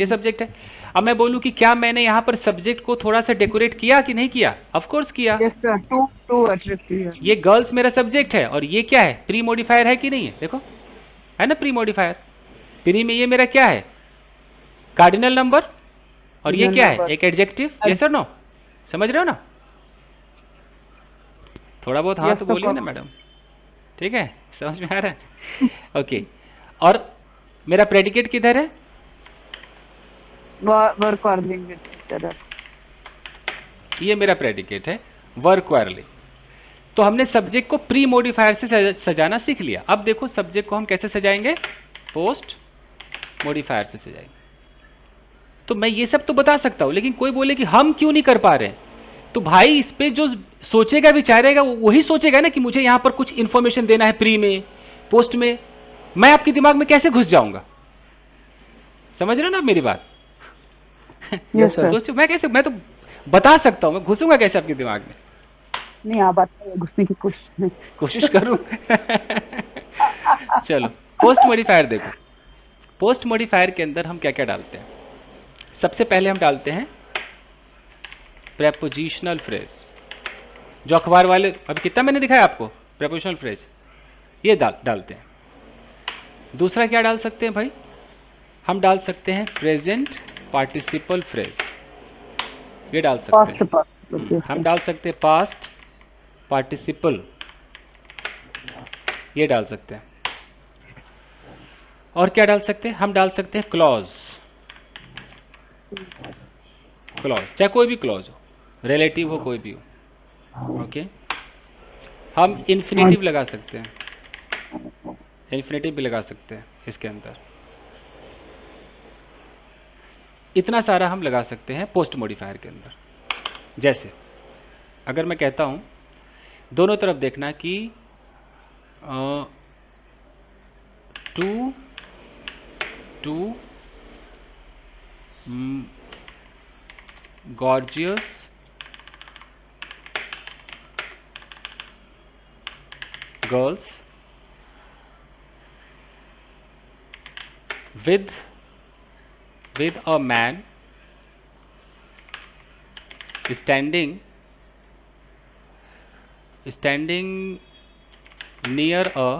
ये सब्जेक्ट है। अब मैं बोलूं कि क्या मैंने यहां पर सब्जेक्ट को थोड़ा सा डेकोरेट किया कि नहीं किया? ऑफ कोर्स किया। Yes sir, two attractive. ये गर्ल्स मेरा सब्जेक्ट है और ये क्या है? प्री मॉडिफायर है कि नहीं है? देखो, है ना प्री मॉडिफायर। प्री में ये मेरा क्या है? कार्डिनल नंबर, और ये क्या है? एक एडजेक्टिव। यस और नो, समझ रहे हो ना? थोड़ा बहुत हाँ तो बोलिए ना मैडम, ठीक है, समझ में आ रहा है? ओके, और मेरा प्रेडिकेट किधर है? Work quarrelling with each other, ये मेरा प्रेडिकेट है, वर्क क्वारलिंग। तो हमने सब्जेक्ट को प्री मॉडिफायर से सजाना सीख लिया। अब देखो सब्जेक्ट को हम कैसे सजाएंगे? पोस्ट मॉडिफायर से सजाएंगे। तो मैं ये सब तो बता सकता हूं, लेकिन कोई बोले कि हम क्यों नहीं कर पा रहे हैं, तो भाई इस पे जो सोचेगा विचारेगा वही सोचेगा ना कि मुझे यहां पर कुछ इंफॉर्मेशन देना है प्री में, पोस्ट में। मैं आपके दिमाग में कैसे घुस जाऊंगा? समझ रहे हो ना मेरी बात? Yes sir. सोचो मैं कैसे, मैं तो बता सकता हूं, मैं घुसूंगा कैसे आपके दिमाग में? नहीं, आप बात घुसने की कोशिश करूं। चलो, पोस्ट मॉडिफायर देखो। पोस्ट मॉडिफायर के अंदर हम क्या क्या डालते हैं? सबसे पहले हम डालते हैं प्रेपोजिशनल फ्रेज, जो अखबार वाले, अभी कितना मैंने दिखाया आपको प्रेपोजिशनल फ्रेज, ये डालते हैं। दूसरा क्या डाल सकते हैं भाई? हम डाल सकते हैं प्रेजेंट पार्टिसिपल फ्रेज, ये डाल सकते हैं। हम डाल सकते हैं पास्ट पार्टिसिपल, ये डाल सकते हैं। और क्या डाल सकते हैं? हम डाल सकते हैं क्लॉज, चाहे कोई भी क्लॉज हो, रिलेटिव हो, कोई भी हो। ओके, हम इन्फिनेटिव लगा सकते हैं, इन्फिनेटिव भी लगा सकते हैं इसके अंदर। इतना सारा हम लगा सकते हैं पोस्ट मॉडिफायर के अंदर। जैसे अगर मैं कहता हूं, दोनों तरफ देखना कि two gorgeous girls with a man standing near a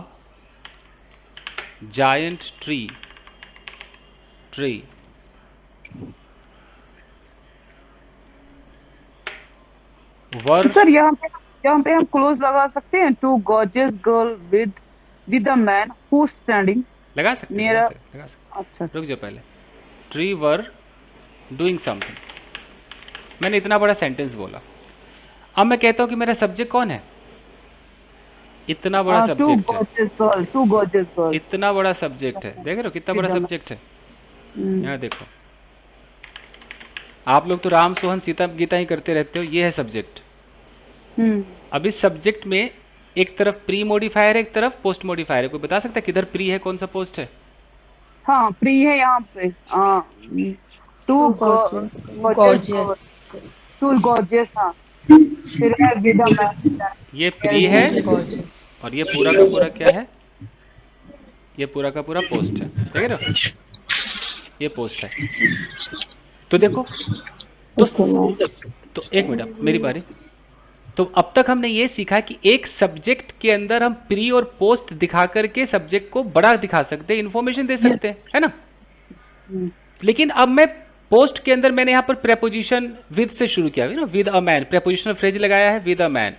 giant tree were sir यहाँ पे हम क्लोज लगा सकते हैं, two gorgeous girl with a man who standing लगा सकते हैं, नियर। लगा सकते अच्छा, रुक जाओ पहले। ट्री वर डूइंग समथिंग, मैंने इतना बड़ा सेंटेंस बोला। अब मैं कहता हूँ कि मेरा सब्जेक्ट कौन है। इतना बड़ा टू सब्जेक्ट है, गॉर्जियस गर्ल। इतना बड़ा सब्जेक्ट है, देख रहे हो कितना बड़ा सब्जेक्ट है। यहाँ देखो, आप लोग तो राम सोहन सीता गीता ही करते रहते हो, ये है सब्जेक्ट। अब इस सब्जेक्ट में एक तरफ प्री मॉडिफायर है, एक तरफ पोस्ट मॉडिफायर है। कोई बता सकता है किधर प्री है, कौन सा पोस्ट है? हाँ, प्री है यहाँ पे। टू गॉर्जियस, हाँ। फिर है विद अ मैन, ये प्री है और ये पूरा का पूरा क्या है? ये पूरा का पूरा पोस्ट है, देख रहे हो, ये पोस्ट है। तो देखो, तो एक मिनट, मेरी बारी। तो अब तक हमने ये सीखा कि एक सब्जेक्ट के अंदर हम प्री और पोस्ट दिखा करके सब्जेक्ट को बड़ा दिखा सकते हैं, इंफॉर्मेशन दे सकते हैं, है ना। लेकिन अब मैं पोस्ट के अंदर मैंने यहाँ पर प्रेपोजिशन विद से शुरू किया है ना, with a man, prepositional phrase लगाया है विद अ मैन।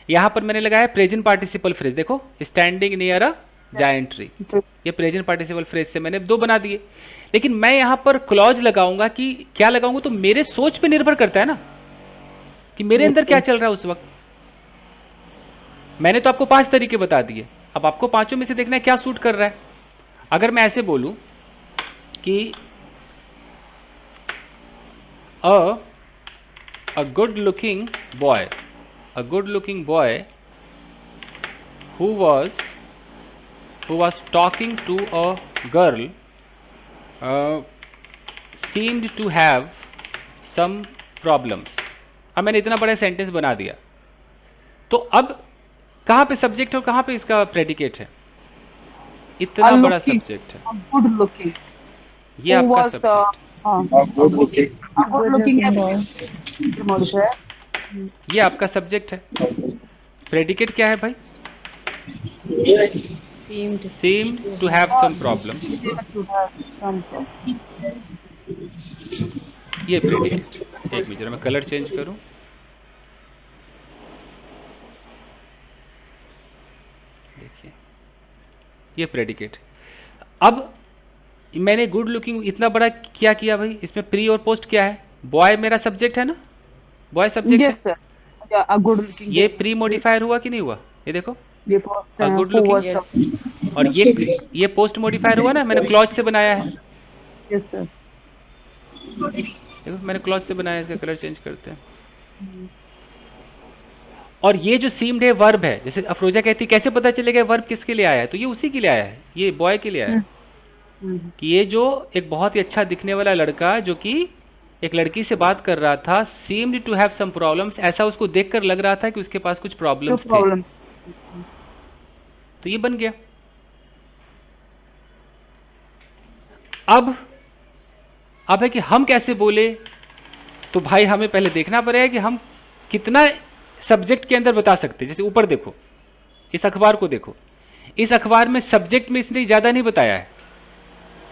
यहाँ पर मैंने लगाया प्रेजेंट पार्टिसिपल फ्रेज, देखो standing near a giant tree, ये प्रेजेंट पार्टिसिपल फ्रेज से मैंने 2 बना दिए। लेकिन मैं यहाँ पर क्लॉज लगाऊंगा कि क्या लगाऊंगा, तो मेरे सोच पे निर्भर करता है ना कि मेरे अंदर क्या चल रहा है उस वक्त। मैंने तो आपको 5 तरीके बता दिए, अब आपको 5 में से देखना है क्या सूट कर रहा है। अगर मैं ऐसे बोलूं कि a good looking boy who was talking to a girl seemed to have some problems। अब मैंने इतना बड़ा सेंटेंस बना दिया, तो अब कहाँ पे सब्जेक्ट है और कहाँ पे इसका प्रेडिकेट है? इतना बड़ा सब्जेक्ट है, गुड लुकिंग, ये आपका सब्जेक्ट, ये आपका सब्जेक्ट है। प्रेडिकेट क्या है भाई? seemed to have some problem, ये प्रेडिकेट। एक मिनट जरा मैं कलर चेंज करूं। देखिए ये प्रेडिकेट। अब मैंने गुड लुकिंग इतना बड़ा क्या किया भाई, इसमें प्री और पोस्ट क्या है? बॉय मेरा सब्जेक्ट है ना, बॉय सब्जेक्ट है। गुड लुकिंग, ये प्री मॉडिफायर हुआ कि नहीं हुआ? ये देखो, ये पोस्ट है, गुड लुकिंग। और ये पोस्ट मॉडिफायर हुआ ना, मैंने क्लॉज से बनाया है। यस सर, देखो मैंने क्लॉज से बनाया, इसका कलर चेंज करते हैं। और ये जो सीम्ड है वर्ब है, जैसे अफरोजा कहती कैसे पता चलेगा वर्ब किसके लिए आया है, तो ये उसी के लिए आया है, ये बॉय के लिए आया है। कि ये जो एक बहुत ही अच्छा दिखने वाला लड़का जो कि एक लड़की से बात कर रहा था, seemed to have some problems, ऐसा उसको देखकर लग रहा था कि उसके पास कुछ प्रॉब्लम्स थे, तो ये बन गया। अब है कि हम कैसे बोले, तो भाई हमें पहले देखना पड़ेगा कि हम कितना सब्जेक्ट के अंदर बता सकते हैं। जैसे ऊपर देखो, इस अखबार को देखो, इस अखबार में सब्जेक्ट में इसने ज़्यादा नहीं बताया है।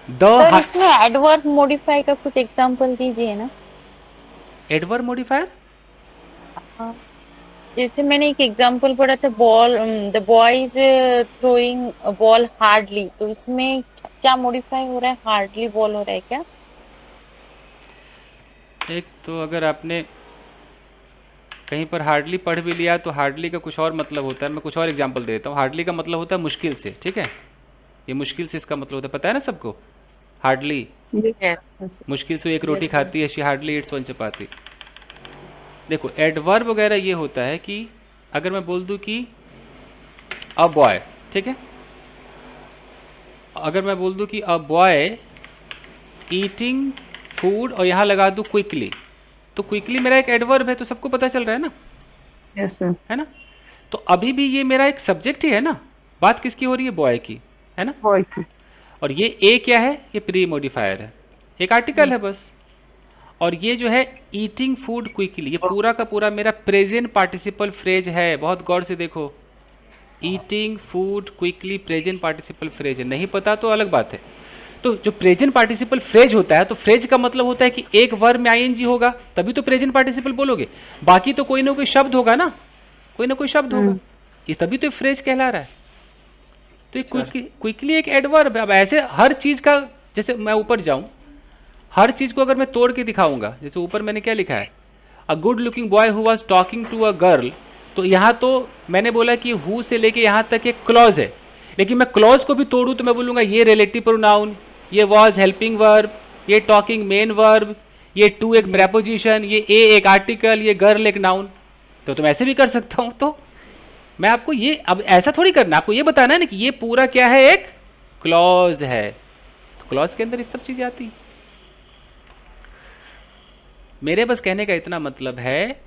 सर इसमें एडवर्ब मॉडिफाई का कुछ एग्जांपल दीजिए ना। एडवर्ब मॉडिफायर, जैसे मैंने एक एग्जांपल पढ़ा था, the boy is throwing a ball hardly, तो इसमें क्या मॉडिफाई हो रहा है? हार्डली बॉल हो रहा है क्या? एक तो अगर आपने कहीं पर हार्डली पढ़ भी लिया तो हार्डली का कुछ और मतलब होता है। मैं कुछ और एग्जांपल दे देता हूँ। हार्डली का मतलब होता है मुश्किल से, ठीक है, ये मुश्किल से इसका मतलब होता है, पता है ना सबको। हार्डली मुश्किल से एक रोटी खाती है, शी हार्डली ईट्स वन चपाती। देखो एडवर्ब वगैरह ये होता है कि अगर मैं बोल दूं कि अ बॉय, ठीक है, अगर मैं बोल दूं कि अ बॉय ईटिंग फूड और यहाँ लगा दूं क्विकली, तो क्विकली मेरा एक एडवर्ब है, तो सबको पता चल रहा है ना। यस सर, है ना। तो अभी भी ये मेरा एक सब्जेक्ट ही है ना, बात किसकी हो रही है? बॉय की, है ना? बॉय की। और ये ए क्या है? ये प्री मॉडिफायर है, एक आर्टिकल है बस। और ये जो है ईटिंग फूड क्विकली, ये पूरा का पूरा मेरा प्रेजेंट पार्टिसिपल फ्रेज है। बहुत गौर से देखो, eating food quickly present participle phrase है। नहीं पता तो अलग बात है। तो जो प्रेजेंट पार्टिसिपल फ्रेज होता है, तो फ्रेज का मतलब होता है कि एक वर्ब में आईएनजी होगा तभी तो प्रेजेंट पार्टिसिपल बोलोगे, बाकी तो कोई ना कोई शब्द होगा ना, कोई ना कोई शब्द होगा, ये तभी तो फ्रेज कहला रहा है। तो ये क्विकली एक एडवर्ब है। अब ऐसे हर चीज का, जैसे मैं ऊपर जाऊं, हर चीज को अगर मैं तोड़ के दिखाऊंगा, जैसे ऊपर मैंने क्या लिखा है, a good looking boy who was talking to a girl, तो यहाँ तो मैंने बोला कि हु से लेके यहाँ तक एक क्लॉज है, लेकिन मैं क्लॉज को भी तोड़ूं तो मैं बोलूंगा ये रिलेटिव प्रोनाउन, ये वाज हेल्पिंग वर्ब, ये टॉकिंग मेन वर्ब, ये टू एक प्रेपोजिशन, ये ए एक आर्टिकल, ये गर्ल एक नाउन। तो तुम ऐसे भी कर सकता हूं। तो मैं आपको ये, अब ऐसा थोड़ी करना, आपको ये बताना है ना कि ये पूरा क्या है, एक क्लॉज है। तो क्लॉज के अंदर ये सब चीजें आती हैं। मेरे बस कहने का इतना मतलब है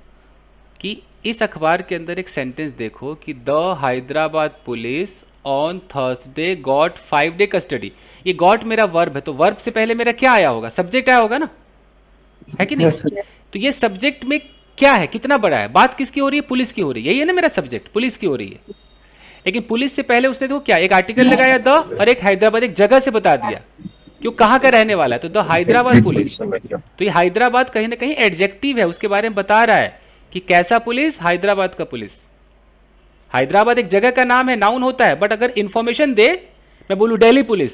कि इस अखबार के अंदर एक सेंटेंस देखो कि the Hyderabad police on Thursday got 5 day custody. ये गॉट मेरा वर्ब है, तो वर्ब से पहले मेरा क्या आया होगा? सब्जेक्ट आया होगा ना, है कि नहीं? Yes, sir. तो ये सब्जेक्ट में क्या है, कितना बड़ा है? बात किसकी हो रही है? पुलिस की हो रही है। यही है ना मेरा सब्जेक्ट, पुलिस की हो रही है। लेकिन पुलिस से पहले उसने देखो क्या, एक आर्टिकल लगाया द, और एक हैदराबाद, एक जगह से बता दिया कि वो कहाँ का रहने वाला है, तो द हैदराबाद पुलिस। तो ये हैदराबाद कहीं ना कहीं एडजेक्टिव है, उसके बारे में बता रहा है कि कैसा पुलिस? हैदराबाद का पुलिस। हैदराबाद एक जगह का नाम है, नाउन होता है, बट अगर इंफॉर्मेशन दे, मैं बोलूँ दिल्ली पुलिस,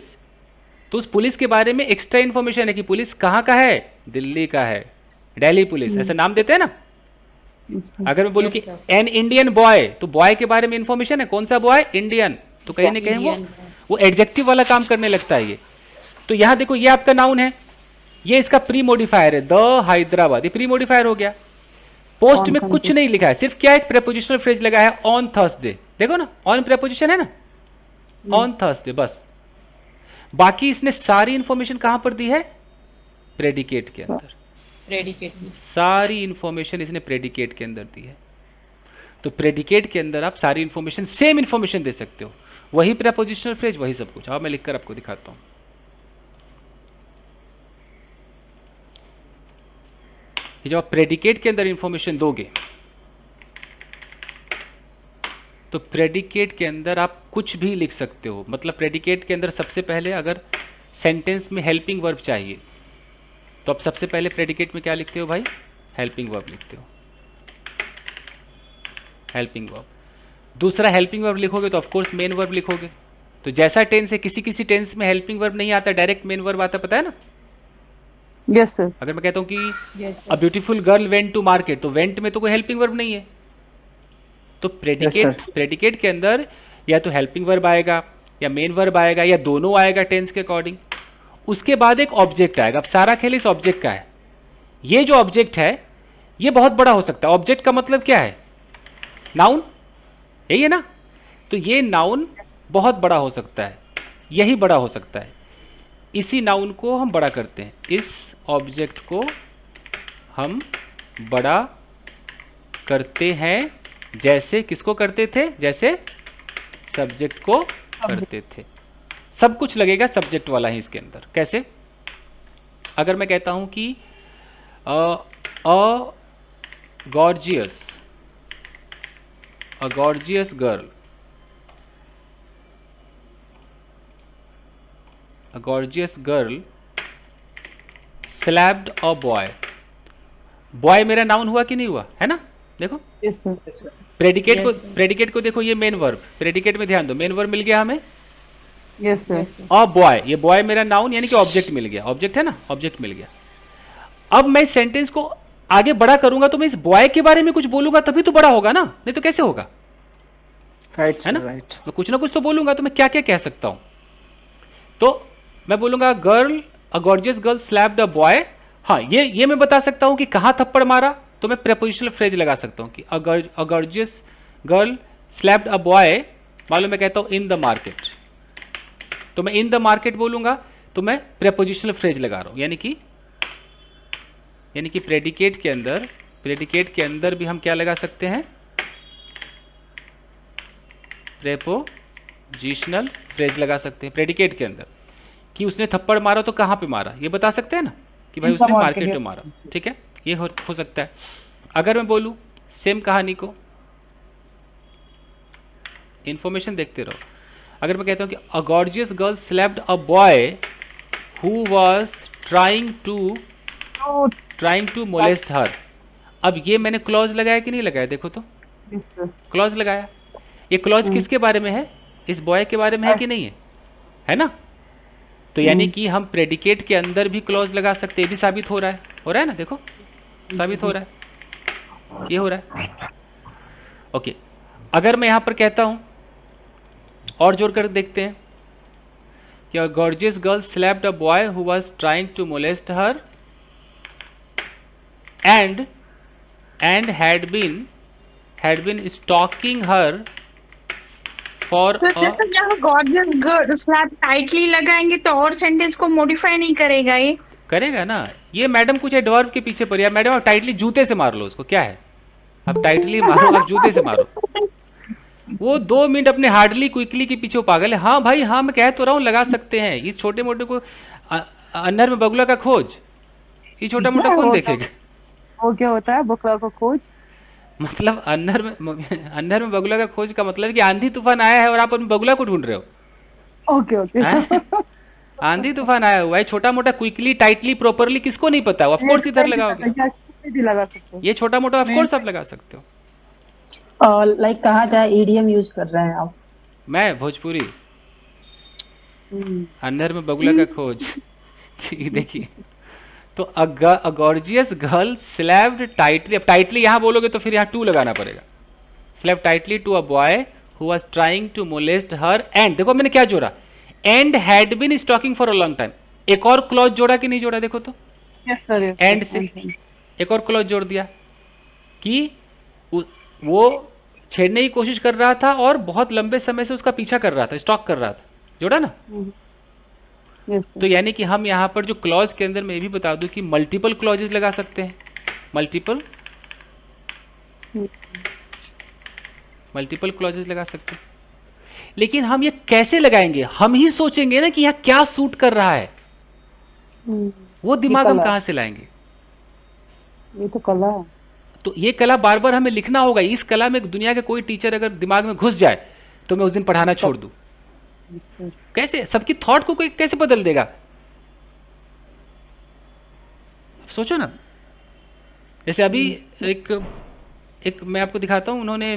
तो उस पुलिस के बारे में एक्स्ट्रा इंफॉर्मेशन है कि पुलिस कहाँ का है, दिल्ली का है, दिल्ली पुलिस, ऐसा नाम देते हैं ना। अगर मैं बोलूँ कि एन इंडियन बॉय, तो बॉय के बारे में इंफॉर्मेशन है, कौन सा बॉय? इंडियन। तो कहीं ना कहीं वो एडजेक्टिव वाला काम करने लगता है ये। तो यहां देखो, ये आपका नाउन है, ये इसका प्री मॉडिफायर है, द हैदराबाद, ये प्री मॉडिफायर हो गया। पोस्ट में कुछ नहीं लिखा है, सिर्फ क्या, एक प्रेपोजिशनल फ्रेज लगा है, ऑन थर्सडे। देखो ना, ऑन प्रेपोजिशन है ना, ऑन थर्सडे, बस। बाकी इसने सारी इंफॉर्मेशन कहां पर दी है? प्रेडिकेट के अंदर। प्रेडिकेट में सारी इंफॉर्मेशन इसने प्रेडिकेट के अंदर दी है। तो प्रेडिकेट के अंदर आप सारी इंफॉर्मेशन, सेम इंफॉर्मेशन दे सकते हो, वही प्रेपोजिशनल फ्रेज, वही सब कुछ। अब मैं लिखकर आपको दिखाता हूं। जब आप प्रेडिकेट के अंदर इंफॉर्मेशन दोगे, तो प्रेडिकेट के अंदर आप कुछ भी लिख सकते हो। मतलब प्रेडिकेट के अंदर सबसे पहले अगर सेंटेंस में हेल्पिंग वर्ब चाहिए, तो आप सबसे पहले प्रेडिकेट में क्या लिखते हो भाई? हेल्पिंग वर्ब लिखते हो, हेल्पिंग वर्ब। दूसरा हेल्पिंग वर्ब लिखोगे तो ऑफ कोर्स मेन वर्ब लिखोगे। तो जैसा टेंस है, किसी किसी टेंस में हेल्पिंग वर्ब नहीं आता, डायरेक्ट मेन वर्ब आता, पता है ना? Yes sir. अगर मैं कहता हूं कि a beautiful girl went to market, तो वेंट में तो कोई हेल्पिंग वर्ब नहीं है। तो प्रेडिकेट के अंदर या तो हेल्पिंग वर्ब आएगा, या मेन वर्ब आएगा, या दोनों आएगा टेंस के अकॉर्डिंग। उसके बाद एक ऑब्जेक्ट आएगा। अब सारा खेल इस ऑब्जेक्ट का है। ये जो ऑब्जेक्ट है, ये बहुत बड़ा हो सकता है। ऑब्जेक्ट का मतलब क्या है? नाउन, यही है ना? तो ये नाउन बहुत बड़ा हो सकता है, यही बड़ा हो सकता है। इसी नाउन को हम बड़ा करते हैं, इस ऑब्जेक्ट को हम बड़ा करते हैं। जैसे किसको करते थे? जैसे सब्जेक्ट को करते थे। सब कुछ लगेगा सब्जेक्ट वाला ही इसके अंदर। कैसे? अगर मैं कहता हूं कि a gorgeous girl, a gorgeous girl slapped a boy। Boy मेरा नाउन हुआ कि नहीं हुआ? है ना? देखो यस सर। प्रेडिकेट को देखो, ये मेन वर्ब, प्रेडिकेट में ध्यान दो, मेन वर्ब मिल गया हमें। Yes sir. अ बॉय, ये बॉय मेरा नाउन, यानी कि ऑब्जेक्ट मिल गया। ऑब्जेक्ट है ना, ऑब्जेक्ट मिल गया। अब मैं इस सेंटेंस को आगे बड़ा करूंगा, तो मैं इस बॉय के बारे में कुछ बोलूंगा तभी तो बड़ा होगा ना, नहीं तो कैसे होगा? राइट है ना? राइट। मैं कुछ ना कुछ तो बोलूंगा। तो मैं क्या क्या कह सकता हूं? तो मैं बोलूंगा girl, a gorgeous girl slapped a boy. हाँ, ये मैं बता सकता हूं कि कहां थप्पड़ मारा, तो मैं प्रेपोजिशनल फ्रेज लगा सकता हूं कि a gorgeous girl slapped a boy. मान लो मैं कहता हूं इन द मार्केट, तो मैं इन द मार्केट बोलूंगा, तो मैं प्रेपोजिशनल फ्रेज लगा रहा हूं। यानी कि प्रेडिकेट के अंदर भी हम क्या लगा सकते हैं? कंपोजिशनल फ्रेज लगा सकते हैं प्रेडिकेट के अंदर कि उसने थप्पड़ मारा तो कहाँ पे मारा, ये बता सकते हैं ना कि भाई उसने मार्केट में मारा, ठीक है, ये हो सकता है। अगर मैं बोलूँ सेम कहानी को, इंफॉर्मेशन देखते रहो, अगर मैं कहता हूँ कि a gorgeous girl slapped a boy who was trying to molest her, अब ये मैंने क्लॉज लगाया कि नहीं लगाया, देखो तो क्लॉज लगाया, ये क्लॉज किसके बारे में है, इस बॉय के बारे में है कि नहीं है ना, तो यानी कि हम प्रेडिकेट के अंदर भी क्लॉज लगा सकते हैं, ये भी साबित हो रहा है ना, देखो साबित हो रहा है, ये हो रहा है। ओके, अगर मैं यहाँ पर कहता हूँ और जोड़ कर देखते हैं कि gorgeous girl slapped a boy who was trying to molest her and had been stalking her for तो जैसे जहाँ गॉर्जियस गर्ल स्लैप टाइटली लगाएंगे तो और सेंटेंस को मॉडिफाई नहीं करेगा ये? करेगा ना, ये मैडम कुछ एडवर्ब के पीछे पड़ी है, मैडम आप टाइटली जूते से मार लो उसको, क्या है, आप टाइटली मारो, आप जूते से मारो, वो 2 मिनट अपने हार्डली क्विकली के पीछे पागल है। हाँ भाई हाँ, मैं कह तो रहा हूँ लगा सकते हैं, इस छोटे मोटे को अंदर में बगुला का खोज, ये छोटा मोटा कौन देखेगा, वो क्या होता है बगुला का खोज, मतलब अंदर में बगुला का खोज का मतलब है कि आंधी तूफान आया है और आप बगुला को ढूंढ रहे हो। ओके आंधी तूफान आया हुआ है, छोटा मोटा क्विकली टाइटली प्रॉपरली किसको नहीं पता, ऑफ कोर्स इधर लगाओगे, भी लगा सकते हो, ये छोटा मोटा ऑफ कोर्स आप लगा सकते हो। लाइक कहा जाए ईडीएम यूज कर रहे हैं आप, मैं भोजपुरी अंदर में बगुला का खोज देखिए, तो a gorgeous girl slapped tightly, अब टाइटली यहाँ बोलोगे तो फिर यहाँ टू लगाना पड़ेगा, slapped tightly to a boy who was trying to molest her and, देखो मैंने क्या जोड़ा, and had been stalking for a long time, एक और क्लॉज जोड़ा कि नहीं जोड़ा, देखो तो एंड से एक और क्लॉज जोड़ दिया कि वो छेड़ने की कोशिश कर रहा था और बहुत लंबे समय से उसका पीछा कर रहा था, स्टॉक कर रहा था, जोड़ा ना। तो यानी कि हम यहाँ पर जो क्लॉज के अंदर मैं ये भी बता दूं कि मल्टीपल क्लॉजेज लगा सकते हैं, मल्टीपल क्लॉजेज लगा सकते हैं, लेकिन हम ये कैसे लगाएंगे, हम ही सोचेंगे ना कि यहाँ क्या सूट कर रहा है, वो दिमाग हम कहाँ से लाएंगे, ये तो कला है, तो ये कला बार बार हमें लिखना होगा, इस कला में दुनिया के कोई टीचर अगर दिमाग में घुस जाए तो मैं उस दिन पढ़ाना छोड़ दूं, कैसे सबकी थॉट को कोई कैसे बदल देगा, सोचो ना। जैसे अभी एक मैं आपको दिखाता हूँ, उन्होंने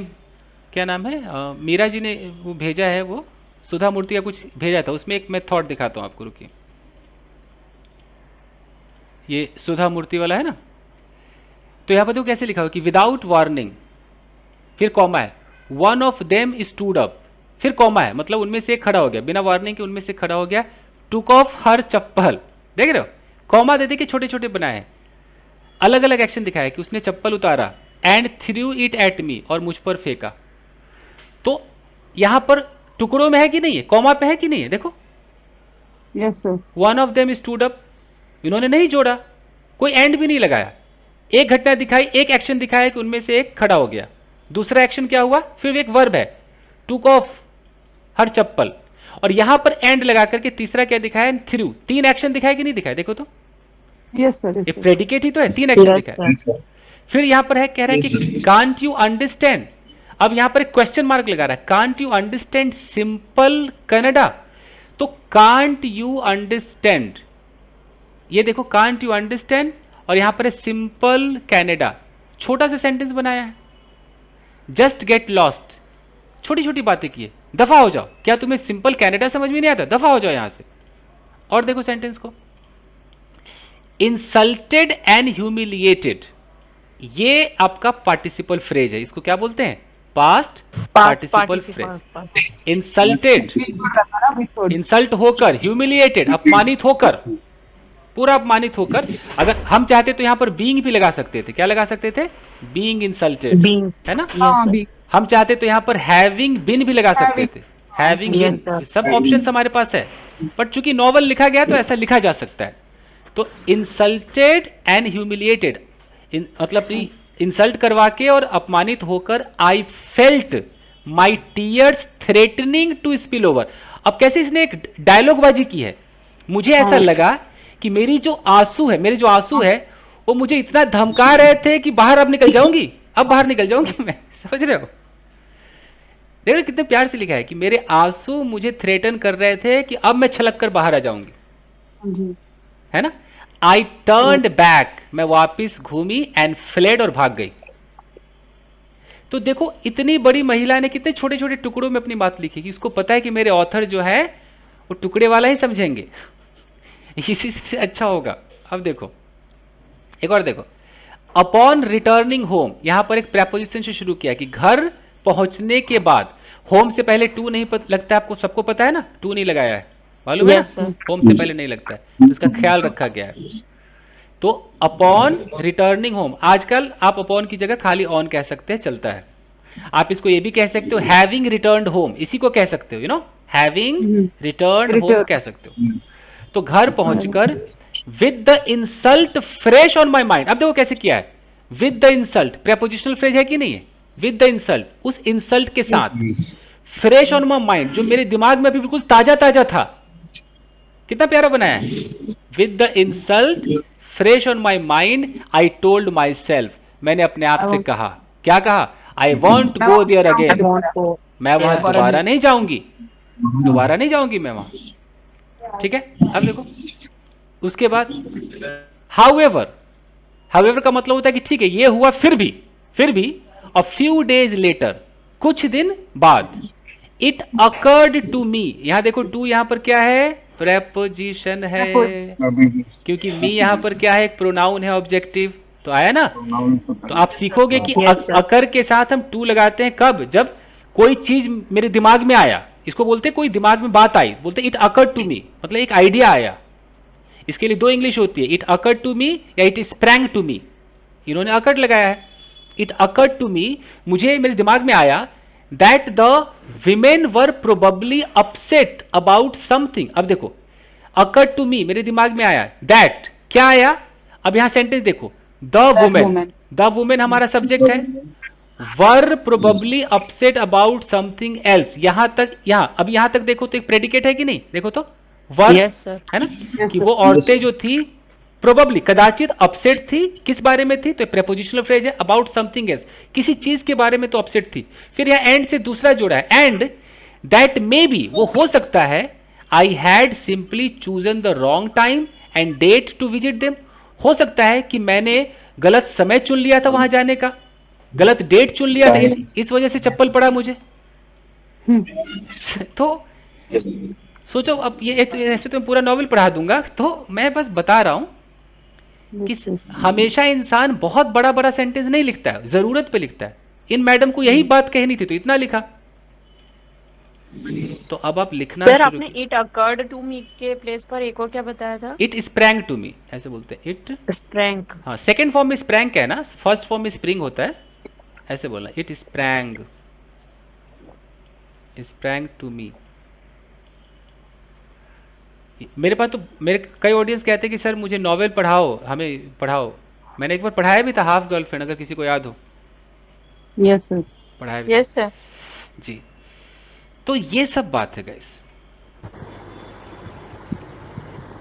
क्या नाम है, मीरा जी ने वो भेजा है, वो सुधा मूर्ति का कुछ भेजा था, उसमें एक मैं थॉट दिखाता हूँ आपको, रुकिए, ये सुधा मूर्ति वाला है ना, तो यहाँ पर तो कैसे लिखा हो कि विदाउट वार्निंग, फिर कॉमा है, one of them stood up, फिर कॉमा है, मतलब उनमें से एक खड़ा हो गया, बिना वार्निंग के उनमें से खड़ा हो गया, टुक ऑफ हर चप्पल, देख रहे हो, कॉमा दे दे के छोटे छोटे बनाए हैं, अलग अलग एक्शन दिखाया कि उसने चप्पल उतारा, and through it at me, और मुझ पर फेंका, तो यहां पर टुकड़ों में है कि नहीं है, कॉमा पे है कि नहीं है, देखो, yes sir, one of them stood up, इन्होंने नहीं जोड़ा, कोई एंड भी नहीं लगाया, एक घटना दिखाई, एक एक्शन दिखाया कि उनमें से एक खड़ा हो गया, दूसरा एक्शन क्या हुआ, फिर एक वर्ब है टुक ऑफ हर चप्पल, और यहां पर एंड लगा करके तीसरा क्या दिखाया, थ्रू, 3 एक्शन दिखाया कि नहीं दिखाया, देखो तो, यस सर, ये प्रेडिकेट ही तो है, 3 एक्शन दिखाया, फिर यहां पर है, कह रहा है कि कांट यू अंडरस्टैंड, अब यहां पर एक क्वेश्चन मार्क लगा रहा है, can't you understand simple Canada, तो कांट यू अंडरस्टैंड, ये देखो कांट यू अंडरस्टैंड, और यहां पर है सिंपल कैनेडा, छोटा सा सेंटेंस बनाया है, जस्ट गेट लॉस्ट, छोटी छोटी बातें की है, दफा हो जाओ, क्या तुम्हें सिंपल कैनेडा समझ में नहीं आता, दफा हो जाओ यहां से, और देखो सेंटेंस को, इंसल्टेड एंड ह्यूमिलिएटेड, ये आपका पार्टिसिपल फ्रेज है, इसको क्या बोलते हैं, past participle phrase, insulted, insult होकर, ह्यूमिलिएटेड अपमानित होकर, पूरा अपमानित होकर, अगर हम चाहते तो यहां पर बीइंग भी लगा सकते थे, क्या लगा सकते थे, बीइंग इंसल्टेड, है ना, हम चाहते तो यहां पर हैविंग बिन भी लगा सकते थे, हैविंग बिन, सब ऑप्शंस हमारे पास है, बट चूंकि नॉवल लिखा गया तो ऐसा लिखा जा सकता है, तो इंसल्टेड एंड ह्यूमिलिएटेड, मतलब इंसल्ट करवा के और अपमानित होकर, I felt my tears threatening to spill over. अब कैसे इसने एक डायलॉग बाजी की है, मुझे ऐसा लगा कि मेरे जो आंसू है वो मुझे इतना धमका रहे थे कि बाहर अब निकल जाऊंगी, अब बाहर निकल जाऊंगी मैं। समझ रहे हो? देखो कितने प्यार से लिखा है कि मेरे आंसू मुझे थ्रेटन कर रहे थे कि अब मैं छलक कर बाहर आ जाऊंगी, है ना। आई टर्न्ड बैक, मैं वापिस घूमी, एंड फ्लेड, और भाग गई। तो देखो इतनी बड़ी महिला ने कितने छोटे छोटे टुकड़ों में अपनी बात लिखी कि उसको पता है कि मेरे ऑथर जो है वो टुकड़े वाला ही समझेंगे, इसी से अच्छा होगा। अब देखो एक और देखो, अपॉन रिटर्निंग होम, यहां पर एक प्रेपोजिशन से शुरू किया कि घर पहुंचने के बाद। होम से पहले टू नहीं लगता है, आपको सबको पता है ना, टू नहीं लगाया है, मालूम है ना, होम से पहले नहीं लगता है, तो इसका ख्याल रखा गया है। तो अपॉन रिटर्निंग होम, आजकल आप अपॉन की जगह खाली ऑन कह सकते हैं, चलता है। आप इसको ये भी कह सकते हो हैविंग रिटर्न्ड होम, इसी को कह सकते हो, you know, having returned home कह सकते हो। तो घर पहुंचकर with the insult fresh on my mind. अब देखो कैसे किया है, with the insult, prepositional phrase है कि नहीं है, विद द इंसल्ट, उस इंसल्ट के साथ, फ्रेश ऑन माई माइंड, जो मेरे दिमाग में अभी बिल्कुल ताजा ताजा था। कितना प्यारा बनाया है, with the insult fresh on my mind I told myself, मैंने अपने आप से कहा, क्या कहा, I won't go there again, मैं वहां दोबारा नहीं जाऊंगी, दोबारा नहीं जाऊंगी मैं वहां। ठीक है, अब देखो उसके बाद हाउएवर का मतलब होता है कि ठीक है ये हुआ, फिर भी अ फ्यू डेज लेटर, कुछ दिन बाद, इट अकर्ड टू मी, यहां देखो टू यहां पर क्या है, प्रेपोजिशन है, क्योंकि मी यहां पर क्या है, एक प्रोनाउन है, ऑब्जेक्टिव, तो आया ना। तो आप सीखोगे कि अकर के साथ हम टू लगाते हैं कब, जब कोई चीज मेरे दिमाग में आया, इसको बोलते हैं कोई दिमाग में बात आई, बोलते इट अकर्ड टू मी, मतलब एक आइडिया आया। इसके लिए दो इंग्लिश होती है, इट अकर्ड टू मी या इट स्प्रैंग टू मी, इन्होंने अकर्ड लगाया है। इट अकर्ड टू मी, मुझे मेरे दिमाग में आया, that the women were probably upset about something. अब देखो अकर्ड टू मी, मेरे दिमाग में आया, दैट क्या आया, अब यहां सेंटेंस देखो, द वुमेन हमारा सब्जेक्ट है, were probably upset about something else, यहां तक, अब यहां तक देखो तो एक प्रेडिकेट है कि नहीं, देखो तो वर, है ना, कि वो औरतें जो थी प्रोबेबली कदाचित अपसेट थी, किस बारे में थी, तो प्रेपोजिशनल फ्रेज है, अबाउट समथिंग एल्स, किसी चीज के बारे में तो अपसेट थी। फिर यहां एंड से दूसरा जोड़ा है, एंड दैट मे बी, वो हो सकता है, I had simply chosen the wrong time and date to visit them, हो सकता है कि मैंने गलत समय चुन लिया था वहां जाने का, गलत डेट चुन लिया था, इस वजह से चप्पल पड़ा मुझे। तो सोचो, अब ये ऐसे तो मैं पूरा नॉवेल पढ़ा दूंगा, तो मैं बस बता रहा हूं कि हमेशा इंसान बहुत बड़ा बड़ा सेंटेंस नहीं लिखता है, जरूरत पे लिखता है। इन मैडम को यही बात कहनी थी तो इतना लिखा। तो अब आप लिखना सर, आपने इट अकर्ड टू मी के प्लेस पर एक और क्या बताया था, इट स्प्रैंग टू मी, ऐसे बोलते हैं, इट स्प्रैंग। हाँ, सेकंड फॉर्म में स्प्रैंग है ना, फर्स्ट फॉर्म में स्प्रिंग होता है, ऐसे बोलना, इट स्प्रैंग टू मी। मेरे पास तो मेरे कई ऑडियंस कहते हैं कि सर मुझे नॉवेल पढ़ाओ, हमें पढ़ाओ। मैंने एक बार पढ़ाया भी था, हाफ गर्लफ्रेंड, अगर किसी को याद हो। यस सर, पढ़ाया भी यस सर जी। तो ये सब बात है गाइस।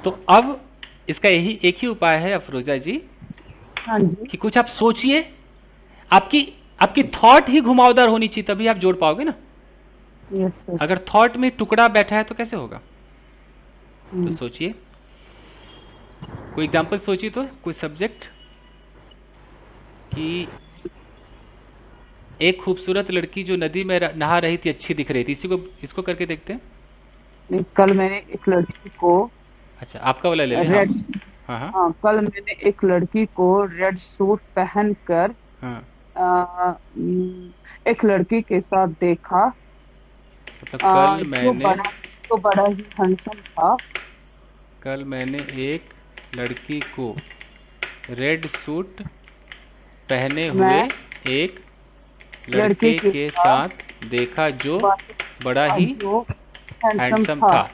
तो अब इसका यही एक ही उपाय है अफरोजा जी, हाँ जी, कि कुछ आप सोचिए, आपकी थॉट ही घुमावदार होनी चाहिए, तभी आप जोड़ पाओगे ना। यस सर, अगर थॉट में टुकड़ा बैठा है तो कैसे होगा। तो सोचिए, कोई एग्जांपल सोचिए, तो कोई सब्जेक्ट कि एक खूबसूरत लड़की जो नदी में नहा रही थी, अच्छी दिख रही थी, इसको करके देखते हैं। कल मैंने एक लड़की को, अच्छा आपका वाला ले लें। रेड, हाँ, हाँ, कल मैंने एक लड़की को रेड सूट पहनकर एक लड़की के साथ देखा, मतलब कल मैंने तो बड़ा ही हैंडसम था। कल मैंने एक लड़की को रेड सूट पहने हुए एक लड़के के साथ देखा जो बड़ा ही हैंडसम था,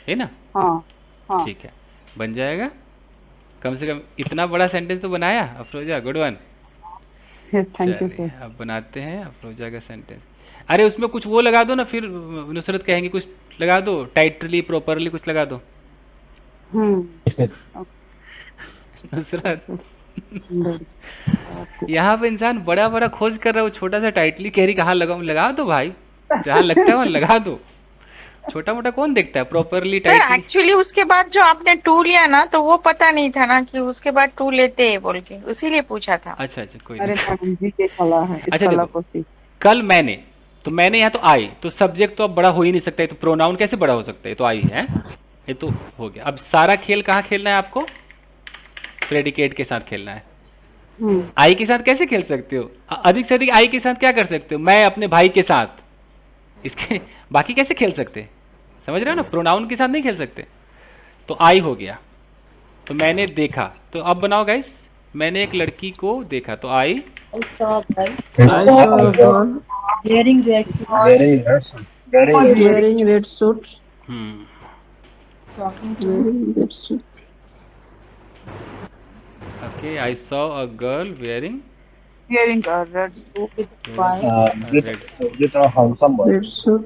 है ना। हाँ, ठीक है, बन जाएगा। कम से कम इतना बड़ा सेंटेंस तो बनाया Afroza, good one. Thank you sir. अब बनाते हैं अफरोजा का सेंटेंस। अरे उसमें कुछ वो लगा दो ना, फिर नुसरत कहेंगे कुछ लगा दो, टाइटली प्रॉपरली कुछ लगा दो नुसरत। यहाँ पे इंसान बड़ा बड़ा खोज कर रहा है, वो छोटा सा टाइटली कह रही कहाँ लगाऊं, लगा दो भाई, जहाँ लगता है वहाँ लगा दो, छोटा मोटा कौन देखता है, प्रॉपरली सर टाइटली। एक्चुअली उसके बाद जो आपने 2 लिया ना, तो वो पता नहीं था ना कि उसके बाद 2 लेते हैं बोल के, इसीलिए पूछा था। अच्छा अच्छा कोई अरे नहीं। मैडम जी के कला है, इस अच्छा कला देखो, को सीख। कल मैंने, तो मैंने यहाँ तो आई, तो सब्जेक्ट तो अब बड़ा हो ही नहीं सकता है, तो प्रोनाउन कैसे बड़ा हो सकता है, तो आई है, ये तो हो गया। अब सारा खेल कहाँ खेलना है आपको, प्रेडिकेट के साथ खेलना है। आई के साथ कैसे खेल सकते हो, अधिक से अधिक आई के साथ क्या कर सकते हो, मैं अपने भाई के साथ, इसके बाकी कैसे खेल सकते, समझ रहे हो ना, प्रोनाउन के साथ नहीं खेल सकते। तो आई हो गया, तो मैंने देखा, तो अब बनाओ गाइस, मैंने एक लड़की को देखा, तो आई I saw a girl I saw a girl wearing red suit wearing red suit. talking to Wearing red suit. Okay, I saw a girl wearing Wearing a red suit, with a boy, red Red suit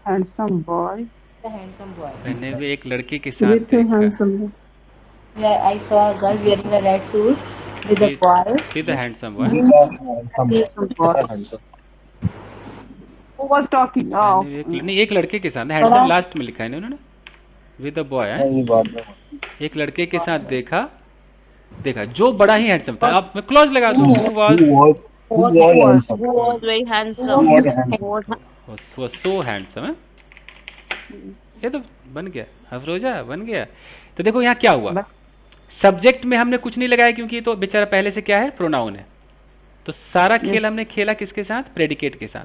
handsome boy. the handsome boy. मैंने भी एक लड़के के साथ with a देखा, handsome boy. Yeah, I saw a girl wearing a red suit with a boy. With handsome boy, Handsome boy. Who was talking? Oh, नहीं एक लड़के के साथ, हैंडसम लास्ट में लिखा है इन्होंने, विद अ बॉय है, एक लड़के के साथ देखा, देखा जो बड़ा ही हैंडसम था। आप मैं क्लोज लगा दूं, Who was handsome? Who was very handsome. was so handsome है, ये तो बन गया, अफरोजा बन गया। तो देखो यहाँ क्या हुआ, सब्जेक्ट में हमने कुछ नहीं लगाया क्योंकि ये तो बेचारा पहले से क्या है, प्रोनाउन है। तो सारा खेल हमने खेला किसके साथ, प्रेडिकेट के साथ।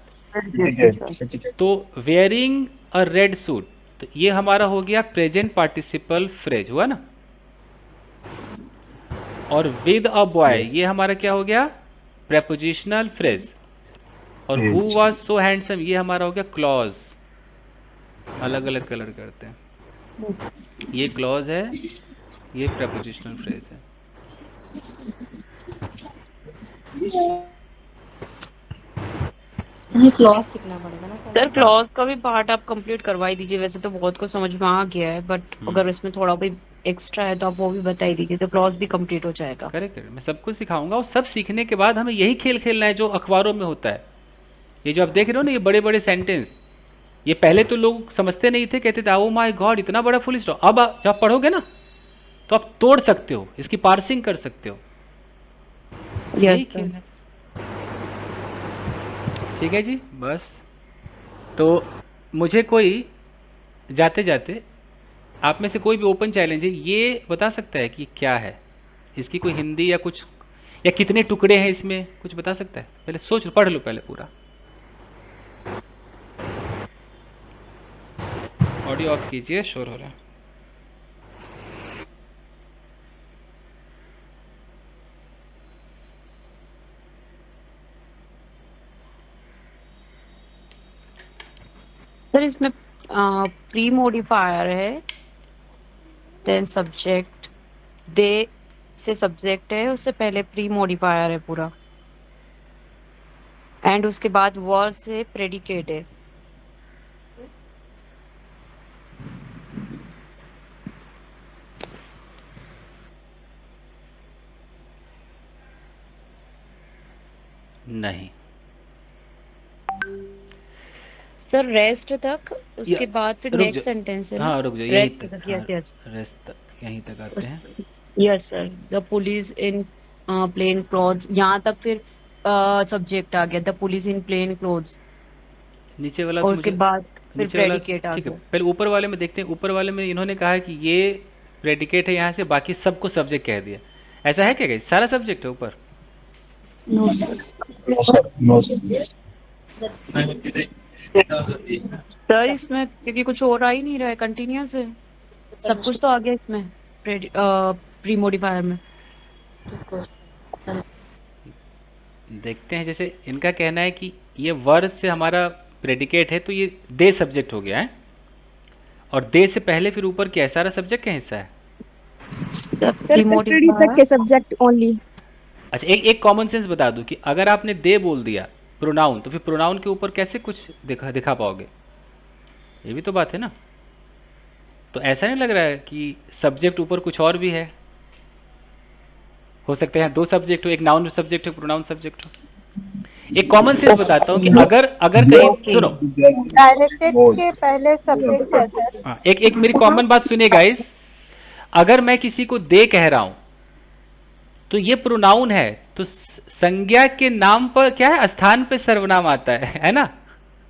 तो वेयरिंग अ रेड सूट, तो ये हमारा हो गया प्रेजेंट पार्टिसिपल फ्रेज हुआ ना, और विद अ बॉय ये हमारा क्या हो गया, प्रेपोजिशनल फ्रेज, और हु वाज सो हैंडसम ये हमारा हो गया क्लॉज। अलग अलग कलर करते हैं, ये क्लॉज है, ये प्रेपोजिशनल फ्रेज है। हमें क्लॉज सीखना पड़ेगा ना। सर क्लॉज का भी पार्ट आप कंप्लीट करवाई दीजिए, वैसे तो बहुत कुछ समझ में आ गया है, बट अगर इसमें थोड़ा भी एक्स्ट्रा है तो आप वो भी बता ही दीजिए, तो क्लॉज भी कंप्लीट हो जाएगा। करेक्ट, मैं सब कुछ सिखाऊंगा, और सब सीखने के बाद हमें यही खेल खेलना है जो अखबारों में होता है। ये जो आप देख रहे हो ना, ये बड़े बड़े सेंटेंस, ये पहले तो लोग समझते नहीं थे, कहते थे ओ माय गॉड इतना बड़ा फुल स्टॉप। अब जब पढ़ोगे ना तो आप तोड़ सकते हो, इसकी पार्सिंग कर सकते हो, यही खेल है। ठीक है जी, बस। तो मुझे कोई जाते जाते आप में से कोई भी ओपन चैलेंज है, ये बता सकता है कि क्या है, इसकी कोई हिंदी या कुछ, या कितने टुकड़े हैं इसमें, कुछ बता सकता है? पहले सोच लो, पढ़ लो पहले पूरा। ऑडियो ऑफ कीजिए, शोर हो रहा है। सर इसमें प्री मॉडिफायर है, देन सब्जेक्ट, दे से सब्जेक्ट है, उससे पहले प्री मॉडिफायर है पूरा, एंड उसके बाद वर से प्रेडिकेट है। नहीं सर रेस्ट तक, उसके बाद फिर रुक नेक्स्ट जाओ। सेंटेंस है हाँ ना, रुक जाओ, यहीं रेस्ट तक, तक, यस यस रेस्ट तक, यहीं तक आते हैं। Yes sir. The police in plane clothes, यहाँ तक फिर सब्जेक्ट आ गया, the police in plane clothes, नीचे वाला और तो उसके मुझे, बाद फिर नीचे वाला प्रेडिकेट आ ठीक है, गया। पहले ऊपर वाले में देखते हैं। ऊपर वाले में इन्होंने कहा है कि ये प्रेडिकेट है, यहाँ से बाकी सबको सब्जेक्ट कह दिया। ऐसा है क्या गाइस, सारा सब्जेक्ट है ऊपर? सर इसमें क्योंकि कुछ और आ ही नहीं रहा है, कंटिन्यूअस है, सब कुछ तो आ गया इसमें प्री मॉडिफायर में। देखते हैं, जैसे इनका कहना है कि ये वर्ड से हमारा प्रेडिकेट है, तो ये दे सब्जेक्ट हो गया है, और दे से पहले फिर ऊपर क्या है, सारा सब्जेक्ट का हिस्सा है। प्री मॉडिफायर के सब्जेक्ट ओनली। अच्छा, एक कॉमन सेंस बता दूं कि अगर आपने दे बोल दिया प्रोनाउन, तो फिर प्रोनाउन के ऊपर कैसे कुछ दिखा पाओगे? ये भी तो बात है ना। तो ऐसा नहीं लग रहा है कि सब्जेक्ट ऊपर कुछ और भी है? हो सकते हैं 2 सब्जेक्ट हो, एक नाउन सब्जेक्ट हो, प्रोनाउन सब्जेक्ट हो। एक कॉमन सेंस बताता हूँ कि अगर कहीं सुनो, डायरेक्टेड के पहले सब्जेक्ट है सर। हाँ, एक मेरी कॉमन बात सुनिए गाइस, अगर मैं किसी को दे कह रहा हूं तो ये प्रोनाउन है, तो संज्ञा के नाम पर क्या है, स्थान पे सर्वनाम आता है ना?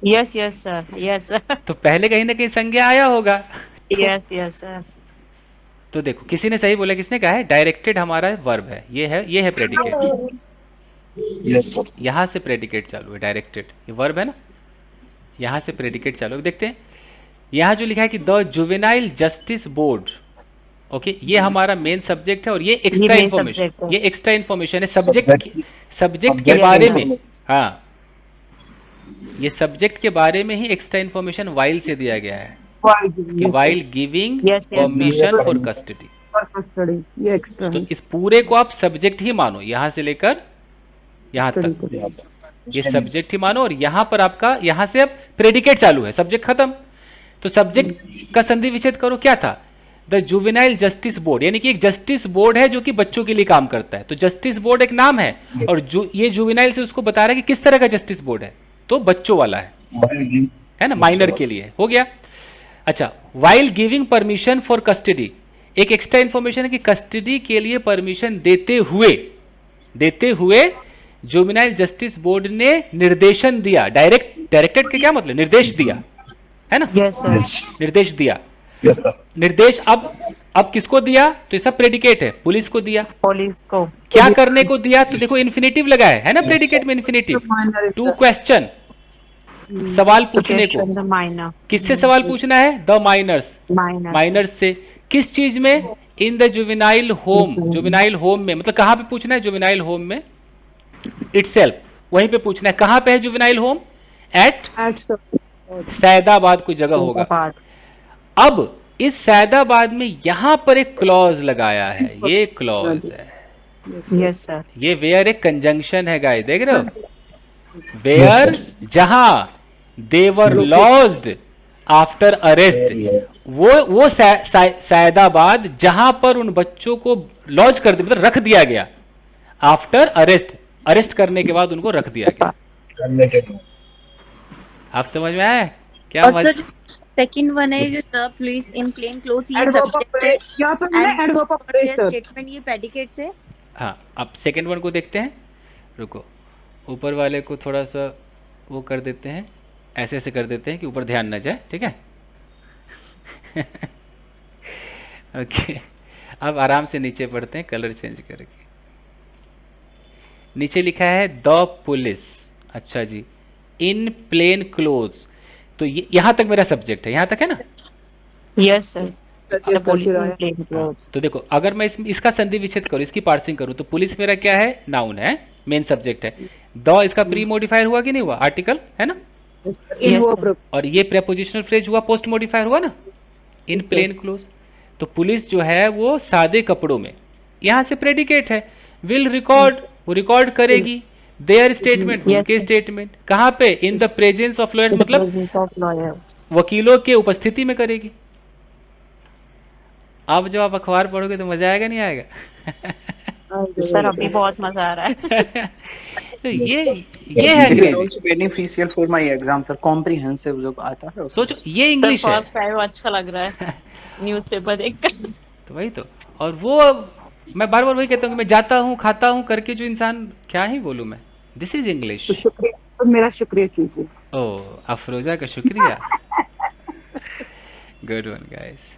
Yes yes sir, yes sir, तो पहले कहीं ना कहीं संज्ञा आया होगा। Yes yes sir. तो देखो किसी ने सही बोला, किसने कहा है डायरेक्टेड हमारा वर्ब है, ये है प्रेडिकेट। यहां से प्रेडिकेट चालू है, डायरेक्टेड ये वर्ब है ना, यहां से प्रेडिकेट चालू है। देखते हैं यहां जो लिखा है कि the juvenile justice board, okay, ये हमारा मेन सब्जेक्ट है और ये एक्स्ट्रा main इन्फॉर्मेशन, subject है। ये एक्स्ट्रा इन्फॉर्मेशन है सब्जेक्ट के बारे में। हाँ, ये सब्जेक्ट के बारे में ही एक्स्ट्रा इन्फॉर्मेशन वाइल से दिया गया है कि while giving Yes, yes, permission for custody. Custody, ये एक्स्ट्रा तो इस पूरे को आप सब्जेक्ट ही मानो, यहां से लेकर यहां तक ये सब्जेक्ट ही मानो, और यहां पर आपका यहां से अब प्रेडिकेट चालू है, सब्जेक्ट खत्म। तो सब्जेक्ट का संधि विच्छेद करो, क्या था? द जुवेनाइल जस्टिस बोर्ड, यानी कि एक जस्टिस बोर्ड है जो कि बच्चों के लिए काम करता है। तो जस्टिस बोर्ड एक नाम है, और ये जुवेनाइल से उसको बता रहा है कि किस तरह का जस्टिस बोर्ड है, तो बच्चों वाला है ना, माइनर के लिए। हो गया। अच्छा, while giving permission for custody, एक एक्स्ट्रा इंफॉर्मेशन है कि कस्टडी के लिए परमिशन देते हुए जुवेनाइल जस्टिस बोर्ड ने निर्देशन दिया। डायरेक्टेड के क्या मतलब, निर्देश दिया, है ना? यस सर, निर्देश दिया। निर्देश अब किसको दिया? तो ये सब प्रेडिकेट है, पुलिस को दिया। पुलिस को क्या करने को दिया? तो देखो इन्फिनेटिव लगा है ना प्रेडिकेट में, इन्फिनेटिव टू क्वेश्चन, सवाल पूछने को। माइनर, किससे सवाल पूछना है? द माइनर्स, माइनर्स से। किस चीज में? In the juvenile home, juvenile home में, मतलब कहां पे पूछना है? जुवेनाइल होम में इटसेल्फ, वहीं पे पूछना है। कहां पे है जुवेनाइल होम? एट सैदाबाद कोई जगह होगा। अब इस सैदाबाद में यहां पर एक क्लॉज लगाया है, ये क्लॉज है। यस सर, ये वेयर एक कंजंक्शन है गाइस, देख रहे हो? वेयर, जहां दे वर लॉज्ड आफ्टर अरेस्ट, वो सैदाबाद जहां पर उन बच्चों को लॉज कर दिया, मतलब रख दिया गया। आफ्टर अरेस्ट करने के बाद उनको रख दिया गया। आप समझ में आया क्या? सेकंड वन है जो पुलिस इन प्लेन क्लोथ्स, ये सब्जेक्ट है, क्या तो है adverb of place sir. Statement ये प्रेडिकेट है। हाँ, अब सेकंड वन को देखते हैं। रुको, ऊपर वाले को थोड़ा सा वो कर देते हैं, ऐसे कर देते हैं कि ऊपर ध्यान न जाए, ठीक है? ओके, अब आराम से नीचे पढ़ते हैं, कलर चेंज करके। नीचे लिखा है द पुलिस, अच्छा जी, इन प्लेन क्लोथ्स। तो यहां तक मेरा सब्जेक्ट है, यहां तक है ना? Yes sir. तो देखो, अगर मैं इसका संधि विच्छेद करूं, इसकी पार्सिंग करूं, तो पुलिस मेरा क्या है? नाउन है, मेन सब्जेक्ट है। द इसका प्री मॉडिफायर हुआ कि नहीं हुआ? आर्टिकल है ना? और ये प्रेपोजिशनल फ्रेज हुआ, पोस्ट मॉडिफायर हुआ ना, इन प्लेन क्लोथ। तो पुलिस जो है वो सादे कपड़ों में, यहां से प्रेडिकेट है। विल रिकॉर्ड, वो रिकॉर्ड करेगी देयर स्टेटमेंट, उनके स्टेटमेंट। कहां पे? In the presence of lawyers, मतलब वकीलों के उपस्थिति में करेगी। अब जब आप अखबार पढ़ोगे तो मजा आएगा नहीं आएगा? सर अभी बहुत मजा आ रहा है। तो ये है अंग्रेजी। Beneficial for my exam sir, comprehensive जो आता है। सोचो, ये इंग्लिश है। अच्छा लग रहा है न्यूज़पेपर देखकर। तो वही तो, और वो मैं बार बार वही कहता हूँ कि मैं जाता हूँ, खाता हूँ करके जो इंसान, क्या ही बोलूँ मैं, दिस इज इंग्लिश। तो शुक्रिया, तो मेरा शुक्रिया कीजिए। ओह, अफरोजा का शुक्रिया। Good one guys.